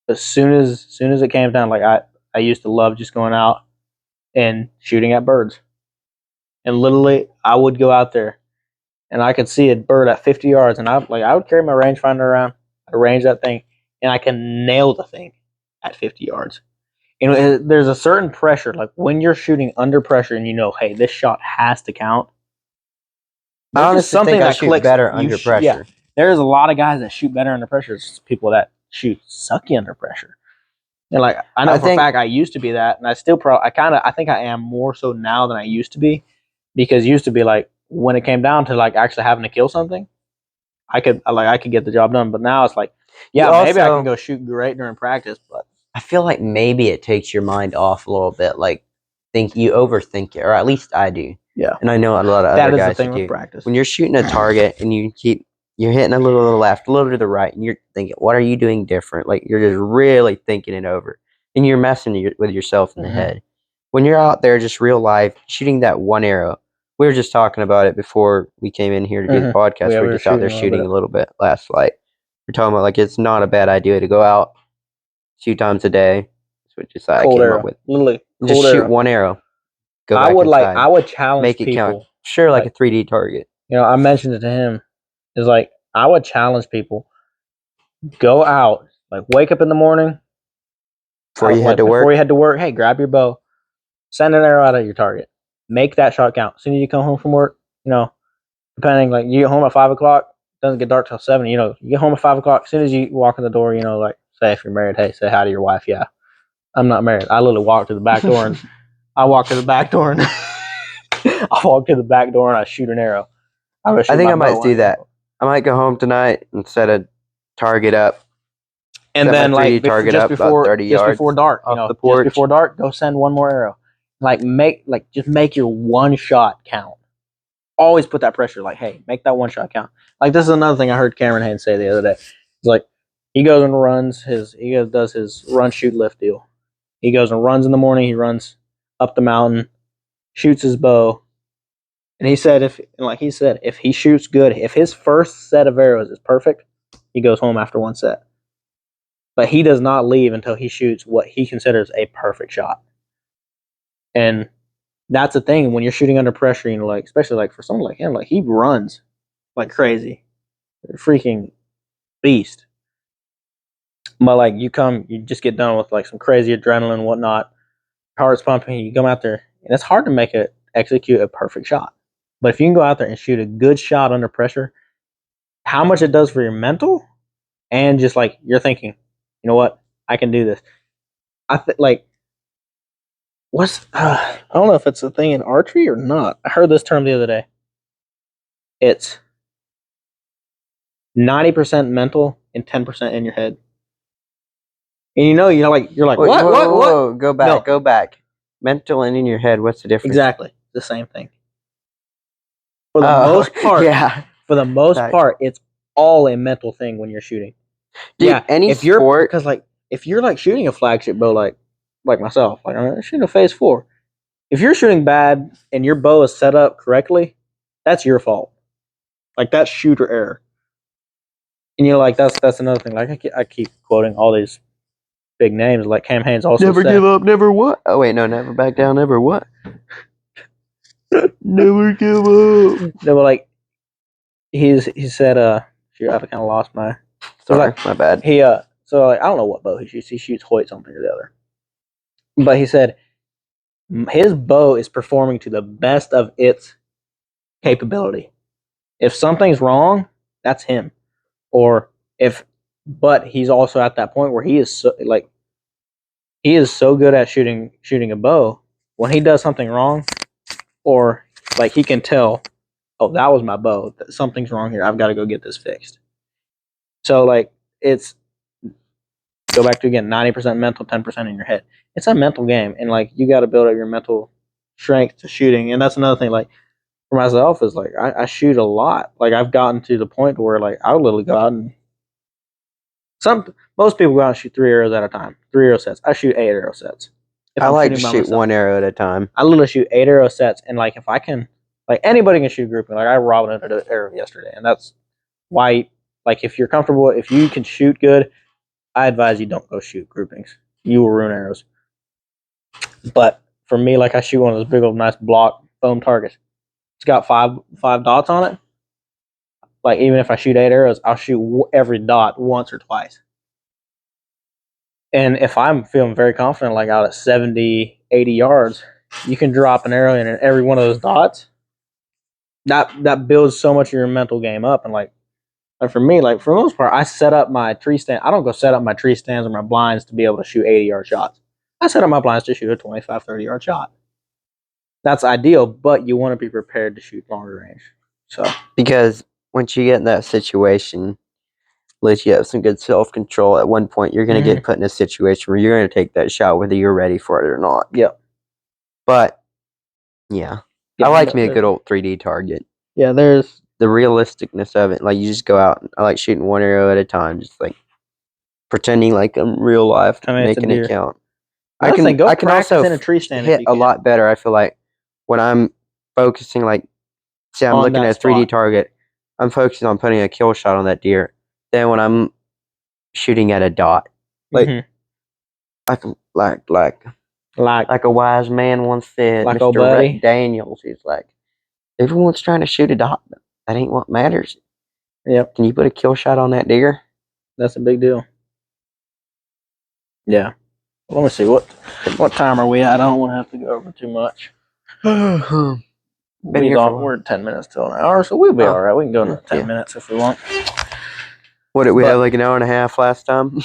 As soon as it came down, like, I used to love just going out and shooting at birds. And literally, I would go out there and I could see a bird at 50 yards, and I would carry my rangefinder around, I'd range that thing, and I can nail the thing at 50 yards. There's a certain pressure, like when you're shooting under pressure, and hey, this shot has to count. I honestly think I shoot better under pressure. Yeah, there's a lot of guys that shoot better under pressure. It's people that shoot sucky under pressure. And I know for a fact I used to be that, and I still I think I am more so now than I used to be, because it used to be like when it came down to actually having to kill something, I could get the job done. But now it's like, maybe I can go shoot great during practice, but I feel like maybe it takes your mind off a little bit. Like, you overthink it, or at least I do. Yeah, and I know a lot of other guys. That is the thing with practice. When you're shooting a target and you're hitting a little to the left, a little to the right, and you're thinking, what are you doing different? Like, you're just really thinking it over, and you're messing with yourself in the head. When you're out there just real life shooting that one arrow we were just talking about it before we came in here to do the podcast. Yeah, we were just out there shooting a little bit last flight. We're talking about like it's not a bad idea to go out a few times a day. That's what just I came up with. Literally, just shoot one arrow. Go back inside. I would challenge make it people. Count. Sure, like a 3D target. You know, I mentioned it to him. Is like I would challenge people. Go out, like wake up in the morning. Before you head to work. Hey, grab your bow. Send an arrow out at your target. Make that shot count. As soon as you come home from work, you know, depending, like you get home at 5 o'clock, doesn't get dark till 7. You know, you get home at 5 o'clock. As soon as you walk in the door, you know, like say if you're married, hey, say hi to your wife. Yeah, I'm not married. I literally walk to the back door and I walk to the back door and I shoot an arrow. I think I might do that. I might go home tonight and set a target up. And then like just before dark, you know, just before dark, go send one more arrow. Just make your one shot count. Always put that pressure. Like, hey, make that one shot count. Like this is another thing I heard Cameron Haynes say the other day. It's like he goes and does his run, shoot, lift deal. He goes and runs in the morning. He runs up the mountain, shoots his bow, and he said if he shoots good, if his first set of arrows is perfect, he goes home after one set. But he does not leave until he shoots what he considers a perfect shot. And that's the thing when you're shooting under pressure, you know, like especially like for someone like him, like he runs like crazy, freaking beast. But like you just get done with like some crazy adrenaline and whatnot, heart's pumping. You come out there, and it's hard to execute a perfect shot. But if you can go out there and shoot a good shot under pressure, how much it does for your mental, and just like you're thinking, you know what, I can do this. I don't know if it's a thing in archery or not. I heard this term the other day. It's 90% mental and 10% in your head. And you're like, what? Go back. Mental and in your head, what's the difference? Exactly. The same thing. For the most part, yeah. For the most part, it's all a mental thing when you're shooting. Dude, yeah, if you're like shooting a flagship bow like myself, like I'm shooting a phase 4. If you're shooting bad and your bow is set up correctly, that's your fault. Like that's shooter error. And you know, like that's another thing. Like I keep quoting all these big names, like Cam Haynes also never give up, never what? Oh wait, no, never back down, never what? Never give up. No, but like he said, shoot, I kind of lost my. Sorry, my bad. So like I don't know what bow he shoots. He shoots Hoyt something or the other. But he said his bow is performing to the best of its capability. If something's wrong, that's him. But he's also at that point where he is so good at shooting a bow. When he does something wrong, or like he can tell, oh, that was my bow. Something's wrong here. I've got to go get this fixed. So like it's go back to again 90% mental, 10% in your head. It's a mental game, and like you got to build up your mental strength to shooting. And that's another thing. Like for myself, is like I shoot a lot. Like I've gotten to the point where like I would literally go out and most people go out and shoot 3 arrows at a time, 3 arrow sets. I shoot 8 arrow sets. I like to shoot 1 arrow at a time. I literally shoot 8 arrow sets, and like if I can, like anybody can shoot grouping. Like I robbed an arrow yesterday, and that's why. Like if you're comfortable, if you can shoot good, I advise you don't go shoot groupings. You will ruin arrows. But for me, like I shoot one of those big old nice block foam targets. It's got five dots on it. Like even if I shoot 8 arrows, I'll shoot every dot once or twice. And if I'm feeling very confident, like out at 70, 80 yards, you can drop an arrow in every one of those dots. That builds so much of your mental game up. And like for me, like for the most part, I set up my tree stand. I don't go set up my tree stands or my blinds to be able to shoot 80-yard shots. I set up my blinds to shoot a 25, 30-yard shot. That's ideal, but you want to be prepared to shoot longer range. So because once you get in that situation, at least you have some good self-control. At one point, you're going to get put in a situation where you're going to take that shot whether you're ready for it or not. Yep. But, yeah. I like me a good old 3D target. Yeah, there's the realisticness of it. Like, you just go out. I like shooting 1 arrow at a time, just like pretending like I'm real life, making it count. I can also in a tree stand hit a lot better. I feel like when I'm focusing, like See, I'm looking at 3D target. I'm focusing on putting a kill shot on that deer. Then when I'm shooting at a dot, like like a wise man once said, like Mr. Rhett Daniels, he's like, everyone's trying to shoot a dot, but that ain't what matters. Yep. Can you put a kill shot on that deer? That's a big deal. Yeah. Let me see what time are we at? I don't want to have to go over too much. We're 10 minutes till an hour, so we'll be all right. We can go another 10 minutes if we want. What did we have like an hour and a half last time?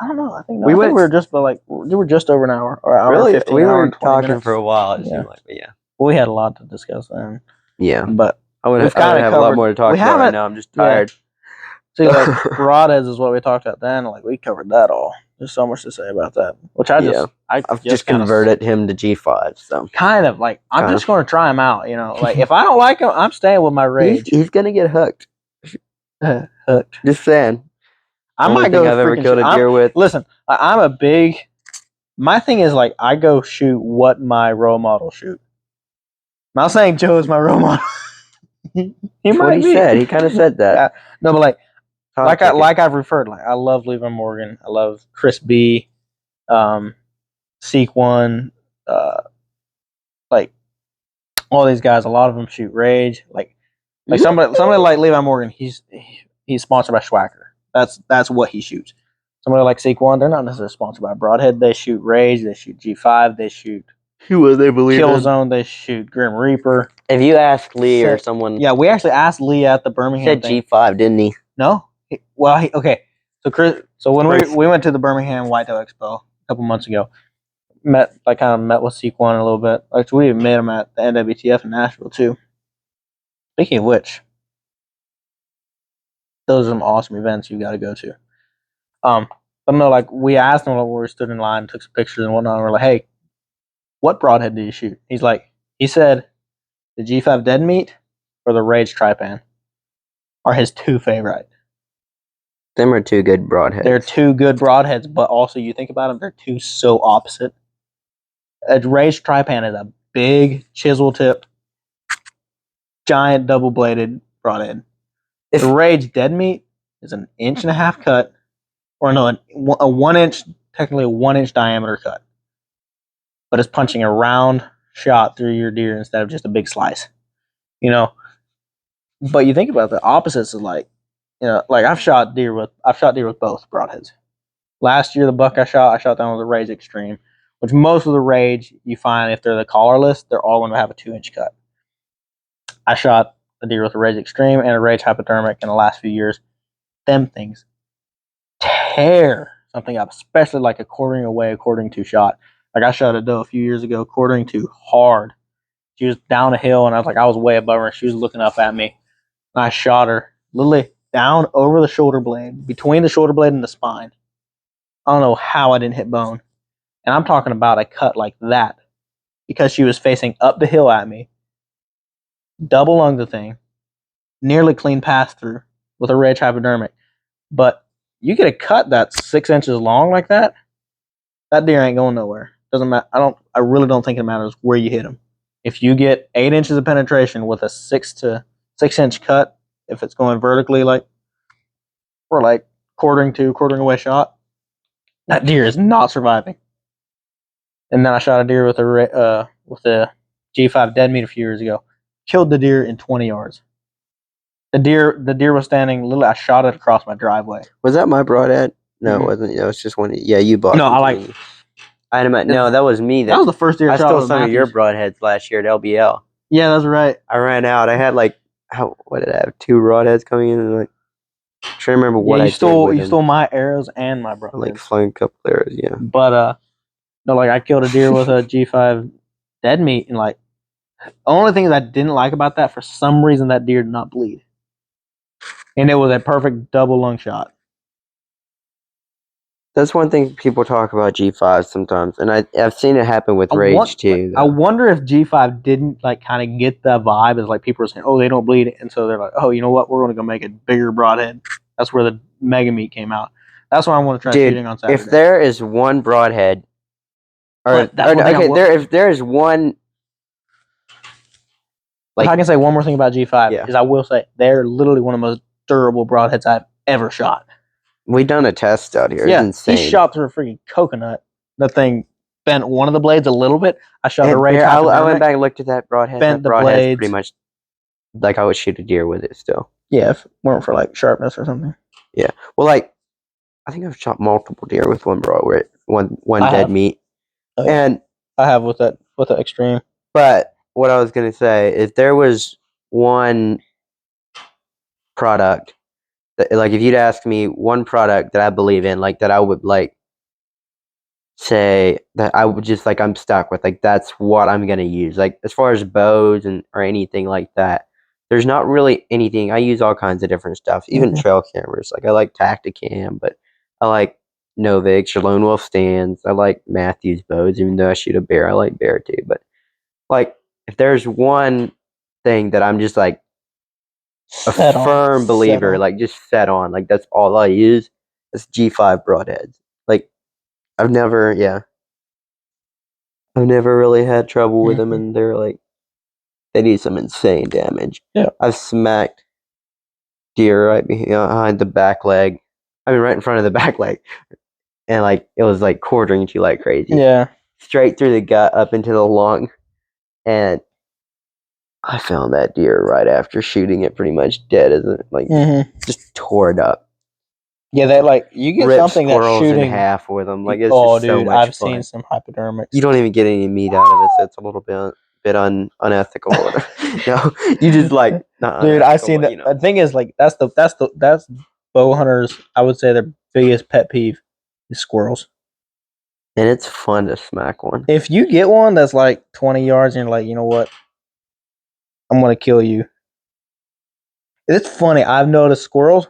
I don't know. I think we were just over an hour or hour really? 15. We were talking minutes. for a while. It seemed like, but yeah. We had a lot to discuss then. Yeah, but I would have a lot more to talk about right now. I'm just tired. See, like broadheads is what we talked about then. Like we covered that all. There's so much to say about that. Which I've just converted him to G5. So kind of like I'm just going to try him out. You know, like if I don't like him, I'm staying with my rage. He's gonna get hooked. Hooked. Just saying. I might go. I've ever killed a deer with. Listen, I'm a big. My thing is like I go shoot what my role model shoot. I'm not saying Joe is my role model. he might be. Said. He kind of said that. Yeah. No, but like I've referred. Like I love Levi Morgan. I love Chris B. Seek One. Like all these guys. A lot of them shoot rage. Like somebody like Levi Morgan. He's sponsored by Schwacker. That's what he shoots. Somebody like Seek One, they're not necessarily sponsored by Broadhead. They shoot Rage, they shoot G5, they shoot Killzone, they shoot Grim Reaper. If you ask Lee or someone, yeah, we actually asked Lee at the Birmingham. He said G5, didn't he? No. Okay. So when we went to the Birmingham Whitetail Expo a couple months ago, met with Seek One a little bit. Like we even met him at the NWTF in Nashville too. Speaking of which, those are some awesome events you got to go to. But no, like we asked him when we stood in line, took some pictures and whatnot. And we're like, "Hey, what broadhead did you shoot?" He said, the G5 Dead Meat or the Rage Trypan are his two favorite. Them are two good broadheads. They're two good broadheads, but also you think about them, they're two so opposite. A Rage Trypan is a big chisel tip, giant double bladed broadhead. The Rage Dead Meat is an 1.5 inch cut, or no, a 1 inch, technically a 1 inch diameter cut, but it's punching a round shot through your deer instead of just a big slice, you know. But you think about the opposites of like I've shot deer with both broadheads. Last year, the buck I shot down with a Rage Extreme, which most of the Rage you find if they're the collarless, they're all going to have a 2 inch cut. I shot a deer with a Rage Extreme and a Rage Hypodermic in the last few years. Them things tear something up, especially like a quartering to shot. Like I shot a doe a few years ago, quartering to hard. She was down a hill, and I was way above her, and she was looking up at me. And I shot her literally down over the shoulder blade, between the shoulder blade and the spine. I don't know how I didn't hit bone. And I'm talking about a cut like that because she was facing up the hill at me, double lunged the thing, nearly clean pass through with a Rage Hypodermic. But you get a cut that's 6 inches long like that, that deer ain't going nowhere. Doesn't matter. I really don't think it matters where you hit him. If you get 8 inches of penetration with a 6 inch cut, if it's going vertically or like quartering away shot, that deer is not surviving. And then I shot a deer with a G5 Dead Meat a few years ago. Killed the deer in 20 yards. The deer was standing literally. I shot it across my driveway. Was that my broadhead? No, it wasn't. It was just one. Yeah, you bought. No, No, that was me. That was the first deer I shot. Stole some of your broadheads last year at LBL. Yeah, that's right. I ran out. I had what did I have? 2 broadheads coming in, and I'm trying to remember what I stole. You stole my arrows and my broadheads. Like flying a couple arrows, yeah. But no, like I killed a deer with a G5 Dead Meat, and like the only thing that I didn't like about that, for some reason, that deer did not bleed, and it was a perfect double lung shot. That's one thing people talk about G5 sometimes, and I've seen it happen with Rage too. I wonder if G5 didn't kind of get the vibe as like people are saying, oh, they don't bleed, and so they're like, oh, you know what, we're going to go make a bigger broadhead. That's where the Mega Meat came out. That's what I want to try shooting on Saturday. If there is one broadhead, if there is one If I can say one more thing about G5, is I will say they're literally one of the most durable broadheads I've ever shot. We done a test out here. Yeah, it's insane. He shot through a freaking coconut. The thing bent one of the blades a little bit. I shot a Ray I went back and looked at that broadhead. Bent that broadhead's pretty much like I would shoot a deer with it still. Yeah, if it weren't for like sharpness or something. Yeah. Well, like I think I've shot multiple deer with one dead meat. Oh, yeah. And I have with the extreme. But what I was gonna say is there was one product that, like, if you'd ask me one product that I believe in, like that I would like say that I would just like I'm stuck with, like that's what I'm gonna use. Like as far as bows or anything like that, there's not really anything. I use all kinds of different stuff, even trail cameras. Like I like Tacticam, but I like Novix or Lone Wolf stands. I like Matthews bows, even though I shoot a bear. I like bear too. But like if there's one thing that I'm just like a firm believer, like just set on, like that's all I use, it's G5 broadheads. Like I've never really had trouble with them, and they're like they do some insane damage. Yeah, I've smacked deer right behind the back leg. I mean, right in front of the back leg, and like it was like quartering to like crazy. Yeah, straight through the gut up into the lung, and I found that deer right after shooting it, pretty much dead, like just tore it up. Yeah, they like you get Rip something that's shooting in half with them. Like it's just so much I've fun. seen some hypodermics. You don't even get any meat out of it, so it's a little bit unethical. No, you just like dude. I've seen that. You know. The thing is, like that's bow hunters. I would say their biggest pet peeve is squirrels. And it's fun to smack one. If you get one that's like 20 yards and you're like, you know what, I'm gonna kill you. It's funny. I've noticed squirrels.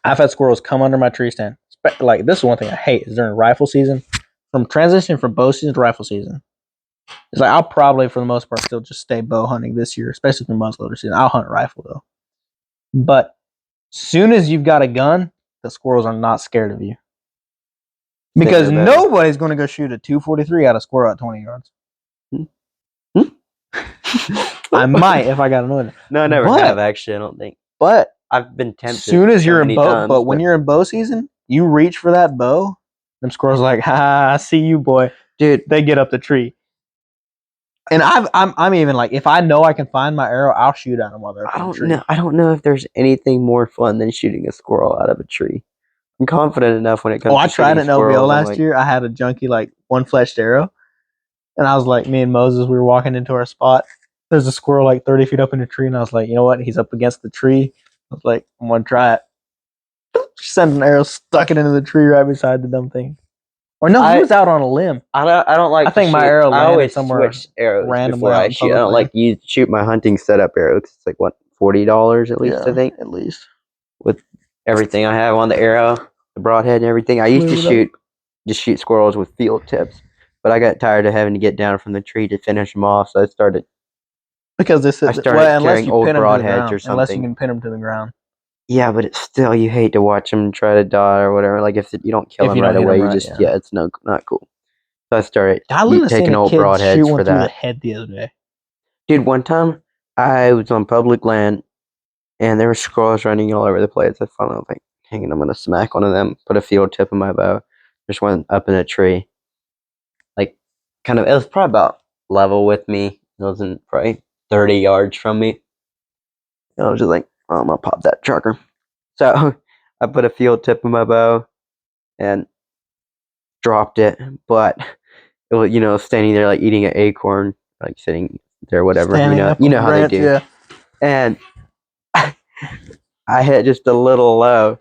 I've had squirrels come under my tree stand. Like this is one thing I hate is during rifle season. From transition from bow season to rifle season, it's like I'll probably for the most part still just stay bow hunting this year, especially through muzzleloader season. I'll hunt rifle though. But soon as you've got a gun, the squirrels are not scared of you. Because nobody's going to go shoot a 243 at a squirrel at 20 yards. I might if I got annoyed. No, I never have actually. I don't think. But I've been tempted. Soon as you're in bow, but when you're in bow season, you reach for that bow. Them squirrels are like, ha! I see you, boy, dude. They get up the tree. And I'm even like, if I know I can find my arrow, I'll shoot at them while they're up the tree. I don't know if there's anything more fun than shooting a squirrel out of a tree. I'm confident enough when it comes to I tried it in OVO last year. I had a junkie, like, one-fletched arrow. And I was like, me and Moses, we were walking into our spot. There's a squirrel, like, 30 feet up in the tree. And I was like, you know what? He's up against the tree. I was like, I'm going to try it. Sent an arrow, stuck it into the tree right beside the dumb thing. Or no, he was out on a limb. I don't like. I think my arrow landed somewhere switch arrows randomly. I shoot. I don't like shoot my hunting setup arrow. It's like what, $40 at least. I think at least with everything I have on the arrow, the broadhead and everything. I used to shoot squirrels with field tips, but I got tired of having to get down from the tree to finish them off, so I started. Because this is carrying old broadheads or something. Unless you can pin them to the ground. Yeah, but it's still, you hate to watch them try to die or whatever. Like if you don't kill them right away, it's not cool. So I started taking old broadheads for that. The head the other day. Dude, one time I was on public land and there were squirrels running all over the place. I finally was like, hang on, I'm gonna smack one of them. Put a field tip in my bow. Just went up in a tree. Like, kind of, it was probably about level with me. It wasn't probably 30 yards from me. And I was just like, oh, I'm gonna pop that trucker. So I put a field tip in my bow and dropped it, but it was, standing there like eating an acorn, like sitting there, whatever. You know how they do. Yeah. And I hit just a little low,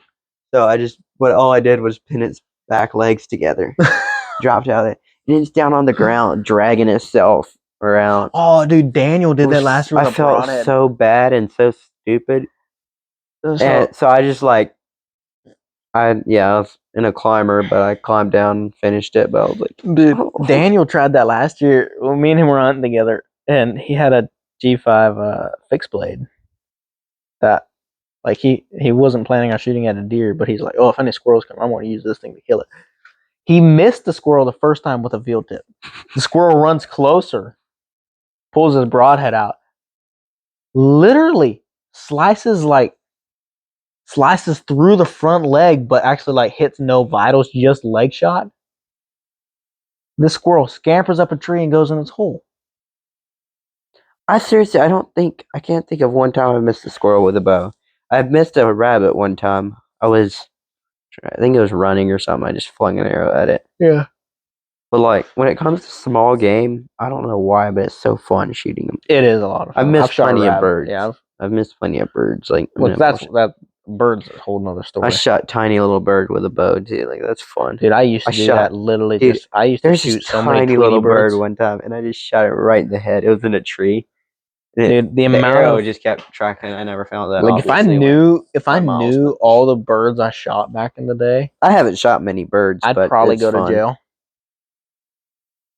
so all I did was pin its back legs together, dropped out of it, and it's down on the ground, dragging itself around. Oh, dude, Daniel did that last year. I felt so bad and so stupid. And so I just I was in a climber, but I climbed down and finished it. But I was like, dude, Daniel tried that last year. Well, me and him were hunting together, and he had a G5 fixed blade. That, like, he wasn't planning on shooting at a deer, but he's like, oh, if any squirrels come, I'm going to use this thing to kill it. He missed the squirrel the first time with a field tip. The squirrel runs closer, pulls his broadhead out, literally slices through the front leg, but actually like hits no vitals, just leg shot. This squirrel scampers up a tree and goes in its hole. I can't think of one time I missed a squirrel with a bow. I missed a rabbit one time. I think it was running or something. I just flung an arrow at it. Yeah. But like when it comes to small game, I don't know why, but it's so fun shooting them. It is a lot of fun. I've missed plenty of birds. Yeah, I've missed plenty of birds. Like that bird's a whole nother story. I shot tiny little bird with a bow too. Like that's fun. Dude, I used to do that literally. Dude, I used to shoot so many tiny little birds bird one time, and I just shot it right in the head. It was in a tree. Dude, the arrow just kept tracking. I never found that. Like if I knew all the birds I shot back in the day, I haven't shot many birds. I'd probably go to jail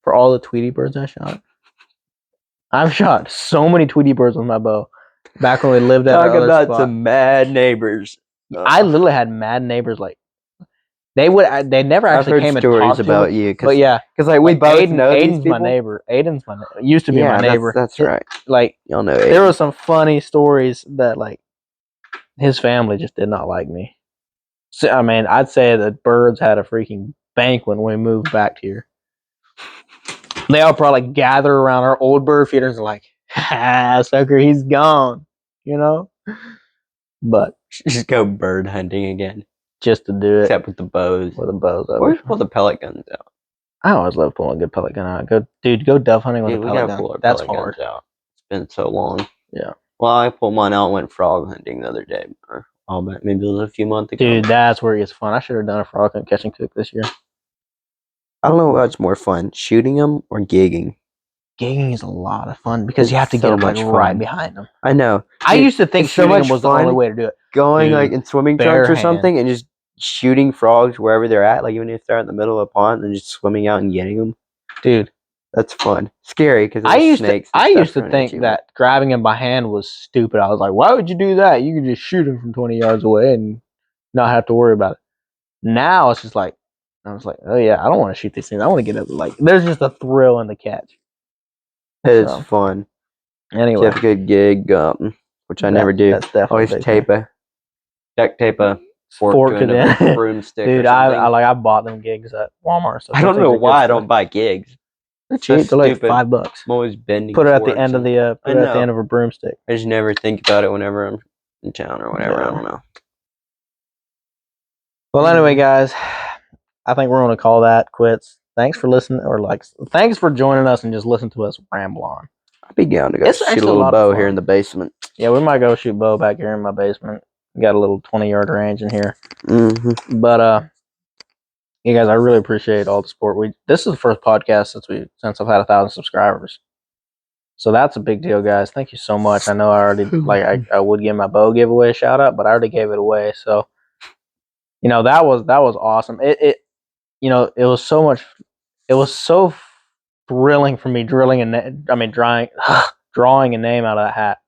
for all the Tweety birds I shot. I've shot so many Tweety birds with my bow. Back when we lived at talk about some mad neighbors. I literally had mad neighbors. Like they never actually came and talked about you. But yeah, because like we both know Aiden's my neighbor. Aiden's my neighbor. Used to be my neighbor. That's right. Like y'all know. There were some funny stories that like his family just did not like me. So, I mean, I'd say the birds had a freaking banquet when we moved back here. They all probably gather around our old bird feeders and like, ha, sucker, he's gone. You know? But just go bird hunting again. Just to do it. Except with the bows. With the bows. Or just pull the pellet guns out. I always love pulling a good pellet gun out. Go dove hunting with a pellet gun. That's hard. Out. It's been so long. Yeah. Well, I pulled mine out and went frog hunting the other day. Or maybe it was a few months ago. Dude, that's where it gets fun. I should have done a frog hunt catch and cook this year. I don't know what's more fun, shooting them or gigging. Gigging is a lot of fun because you have to get like right behind them. I know. I used to think shooting them was the only way to do it. Going like in swimming trunks or something and just shooting frogs wherever they're at, like even if they're in the middle of a pond, and just swimming out and getting them. Dude, that's fun. Scary because I used to think that grabbing him by hand was stupid. I was like, why would you do that? You could just shoot him from 20 yards away and not have to worry about it. Now it's just like, I was like, oh yeah, I don't want to shoot these things. I want to get it. Like, there's just a thrill in the catch. It's fun. Anyway, you have a good gig, which I never do. That's definitely always duct tape a fork to a broomstick. Dude, I bought them gigs at Walmart. So I don't know why I don't buy gigs. They're cheap. They're like $5. I'm always bending. Put it at the end of a broomstick. I just never think about it whenever I'm in town or whatever. I don't know. Well, anyway, guys, I think we're going to call that quits. Thanks for listening, thanks for joining us and just listen to us ramble on. I'll be down to go shoot a little bow here in the basement. Yeah, we might go shoot bow back here in my basement. Got a little 20-yard range in here. Mm-hmm. But you guys, I really appreciate all the support. This is the first podcast since I've had 1,000 subscribers. So that's a big deal, guys. Thank you so much. I know I already I would give my bow giveaway a shout out, but I already gave it away. So that was awesome. It was so much. It was so thrilling for me drawing a name out of that hat.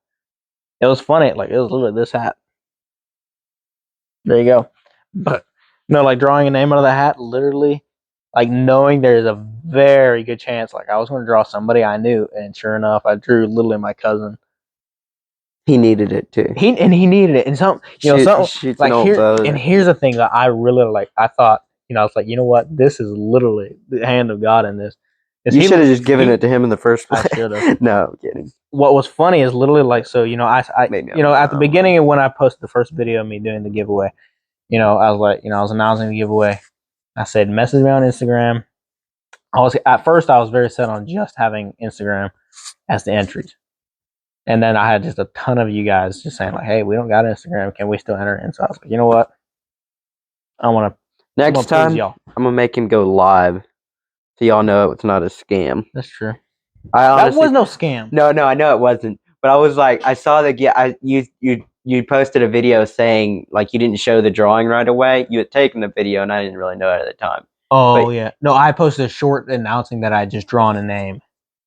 It was funny. Like, it was literally this hat. There you go. But drawing a name out of the hat, literally, like knowing there's a very good chance, like I was going to draw somebody I knew, and sure enough, I drew literally my cousin. He needed it too. He needed it, and here's the thing that I really like. I thought, I was like, you know what? This is literally the hand of God in this. You should have just given it to him in the first place. I should have. No, I'm kidding. What was funny is literally like, so, at the beginning of when I posted the first video of me doing the giveaway, I was like, I was announcing the giveaway. I said, message me on Instagram. At first I was very set on just having Instagram as the entries. And then I had just a ton of you guys just saying like, hey, we don't got Instagram. Can we still enter? And so I was like, you know what? Next time, I'm going to make him go live so y'all know it's not a scam. That's true. That was no scam. No, I know it wasn't. But I was like, I saw you posted a video saying like you didn't show the drawing right away. You had taken the video and I didn't really know it at the time. Oh, yeah. No, I posted a short announcing that I had just drawn a name.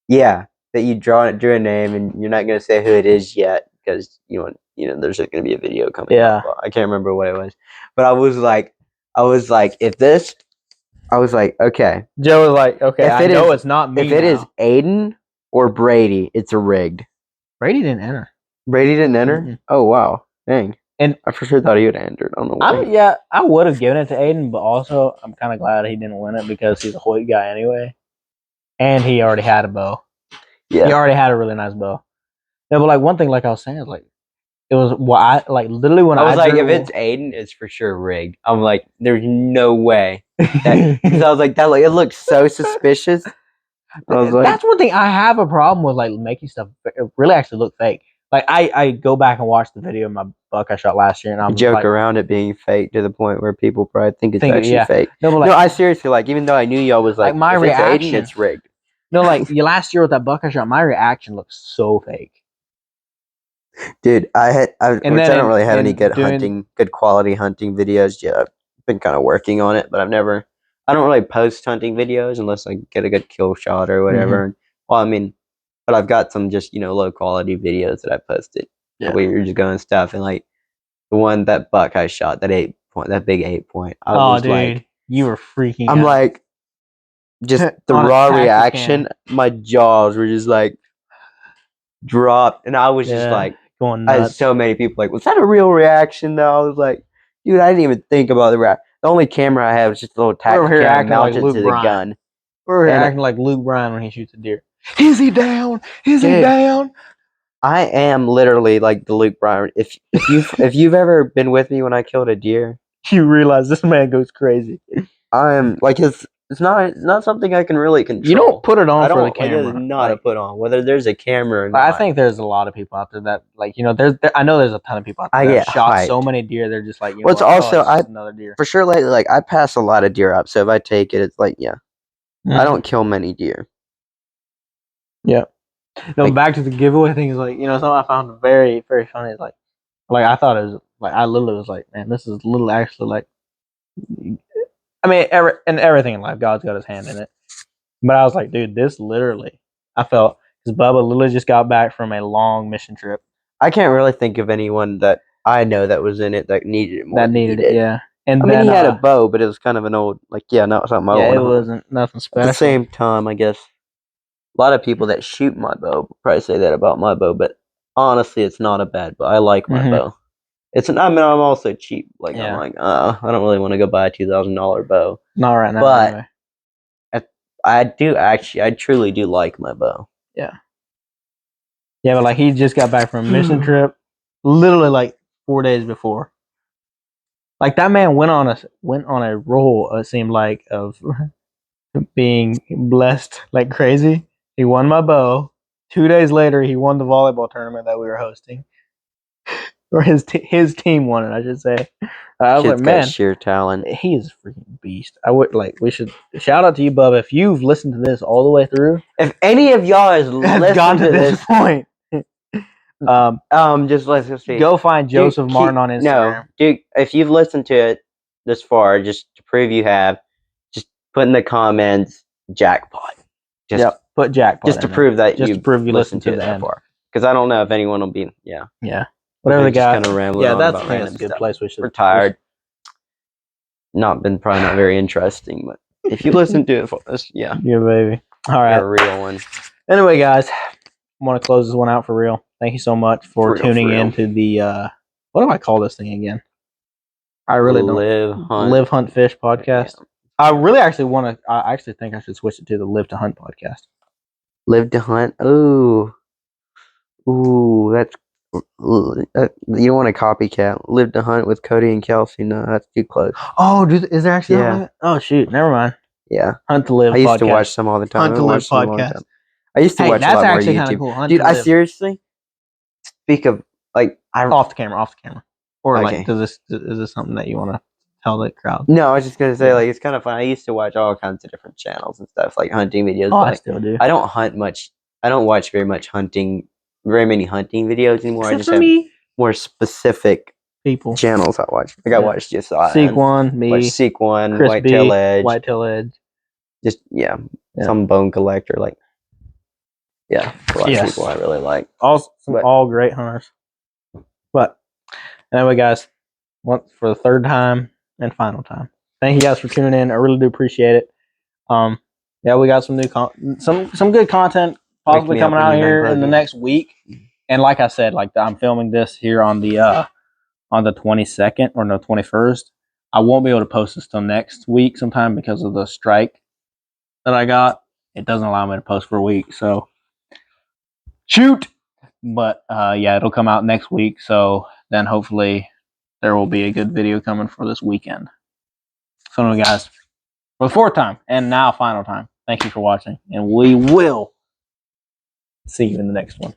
Yeah, that you drew a name and you're not going to say who it is yet because there's going to be a video coming. Yeah. Up. I can't remember what it was. But I was like, okay. Joe was like, okay, I know it's not me. If it is Aiden or Brady, it's rigged. Brady didn't enter. Brady didn't enter? Mhm. Oh, wow. Dang. And I for sure thought he would have entered. I don't know why. I would have given it to Aiden, but also I'm kind of glad he didn't win it because he's a Hoyt guy anyway. And he already had a bow. Yeah. He already had a really nice bow. Yeah, but like one thing, like I was saying, is like it was literally when I was like, if it's Aiden, it's for sure rigged. I'm like, there's no way. Because I was like, it looks so suspicious. I was like, that's one thing I have a problem with, like making stuff really actually look fake. Like I go back and watch the video of my buck I shot last year, and I'm joke like, around it being fake to the point where people probably think it's actually fake. No, but no, I seriously, like, even though I knew y'all was like my if reaction, it's Aiden, it's rigged. No, like last year with that buck I shot, my reaction looked so fake. Dude, I don't really have any good quality hunting videos yet. I've been kind of working on it, but I don't really post hunting videos unless I get a good kill shot or whatever. Mm-hmm. Well, I mean, but I've got some just, low quality videos that I posted. Yeah. Where you're just going stuff, and like the one, that buck I shot, that big 8-point. Dude, like, you were freaking I'm out. like, just the raw reaction, my jaws were just like dropped, and I was just like going nuts. I had so many people like, was that a real reaction though? I was like, dude, I didn't even think about the reaction. The only camera I have is just a little tack cam mounted to the gun. We're acting like Luke Bryan when he shoots a deer. Is he down? Is he down? I am literally like the Luke Bryan. If you've ever been with me when I killed a deer, you realize this man goes crazy. I am like his. It's not something I can really control. You don't put it on for the camera. It's not a put on. Whether there's a camera or not. I think there's a lot of people out there that, like, I know there's a ton of people out there that shot so many deer. They're just like, it's also another deer. For sure, like I pass a lot of deer up. So if I take it, it's like, I don't kill many deer. Yeah. No, like, back to the giveaway thing is like, something I found very, very funny is like I thought it was like, I literally was like, man, this is literally actually like, I mean, everything in life, God's got his hand in it. But I was like, dude, this literally, I felt, because Bubba literally just got back from a long mission trip. I can't really think of anyone that I know that was in it that needed it more. That needed it, yeah. And then, he had a bow, but it was kind of an old, like, not something. Yeah, it wasn't nothing special. At the same time, I guess a lot of people that shoot my bow probably say that about my bow, but honestly, it's not a bad bow. I like my bow. I'm also cheap. Like, I'm like, I don't really want to go buy a $2,000 bow. Not right now. But anyway. I truly do like my bow. Yeah. Yeah, but like he just got back from a mission trip, literally like 4 days before. Like that man went on a roll. It seemed like of being blessed like crazy. He won my bow. 2 days later, he won the volleyball tournament that we were hosting. Or his team won it, I should say. I was like, man, sheer talent. He is a freaking beast. We should shout out to you, Bubba. If you've listened to this all the way through, if any of y'all has listened to this point, just let's see. Go find Joseph Martin on Instagram. No, dude, if you've listened to it this far, just to prove you have, just put in the comments jackpot. Put jackpot. Just to prove that you listened to it that far. Because I don't know if anyone will be. Yeah. Whatever the guy. Kind of rambling. Yeah, that's a good place. We're tired. Probably not very interesting, but if you listen to it for this, yeah, baby. All right, a real one. Anyway, guys, I want to close this one out for real. Thank you so much for tuning in to the what do I call this thing again? I really don't. Live Hunt Fish podcast. Yeah. I really actually want to. I actually think I should switch it to the Live to Hunt podcast. Live to Hunt. Ooh, that's. You don't want a copycat. Live to Hunt with Cody and Kelsey. No, that's too close. Oh, is there actually? Yeah. Oh shoot, never mind. Yeah, Hunt to Live. I used to watch some all the time. Hunt to Live podcast. I used to watch a lot more YouTube. Cool. Dude, I seriously speak of like off the camera, or okay. Like, is this something that you want to tell the crowd? No, I was just gonna say like it's kind of fun. I used to watch all kinds of different channels and stuff, like hunting videos. Oh, I still do. I don't hunt much. I don't watch very many hunting videos anymore. Except I just have more specific people channels I watch. Like I watched just Seek One, me, Seek One, Chris Whitetail B, Edge, Whitetail Edge. Just some bone collector. Like a lot of people I really like. All great hunters. But anyway, guys, for the third time and final time, thank you guys for tuning in. I really do appreciate it. We got some new some good content possibly coming out here in the next week. And like I said, like I'm filming this here on the 22nd or no 21st. I won't be able to post this till next week sometime because of the strike that I got. It doesn't allow me to post for a week, so shoot. But yeah, it'll come out next week. So then hopefully there will be a good video coming for this weekend. So anyway, guys, for the 4th time and now final time, thank you for watching, and we will see you in the next one.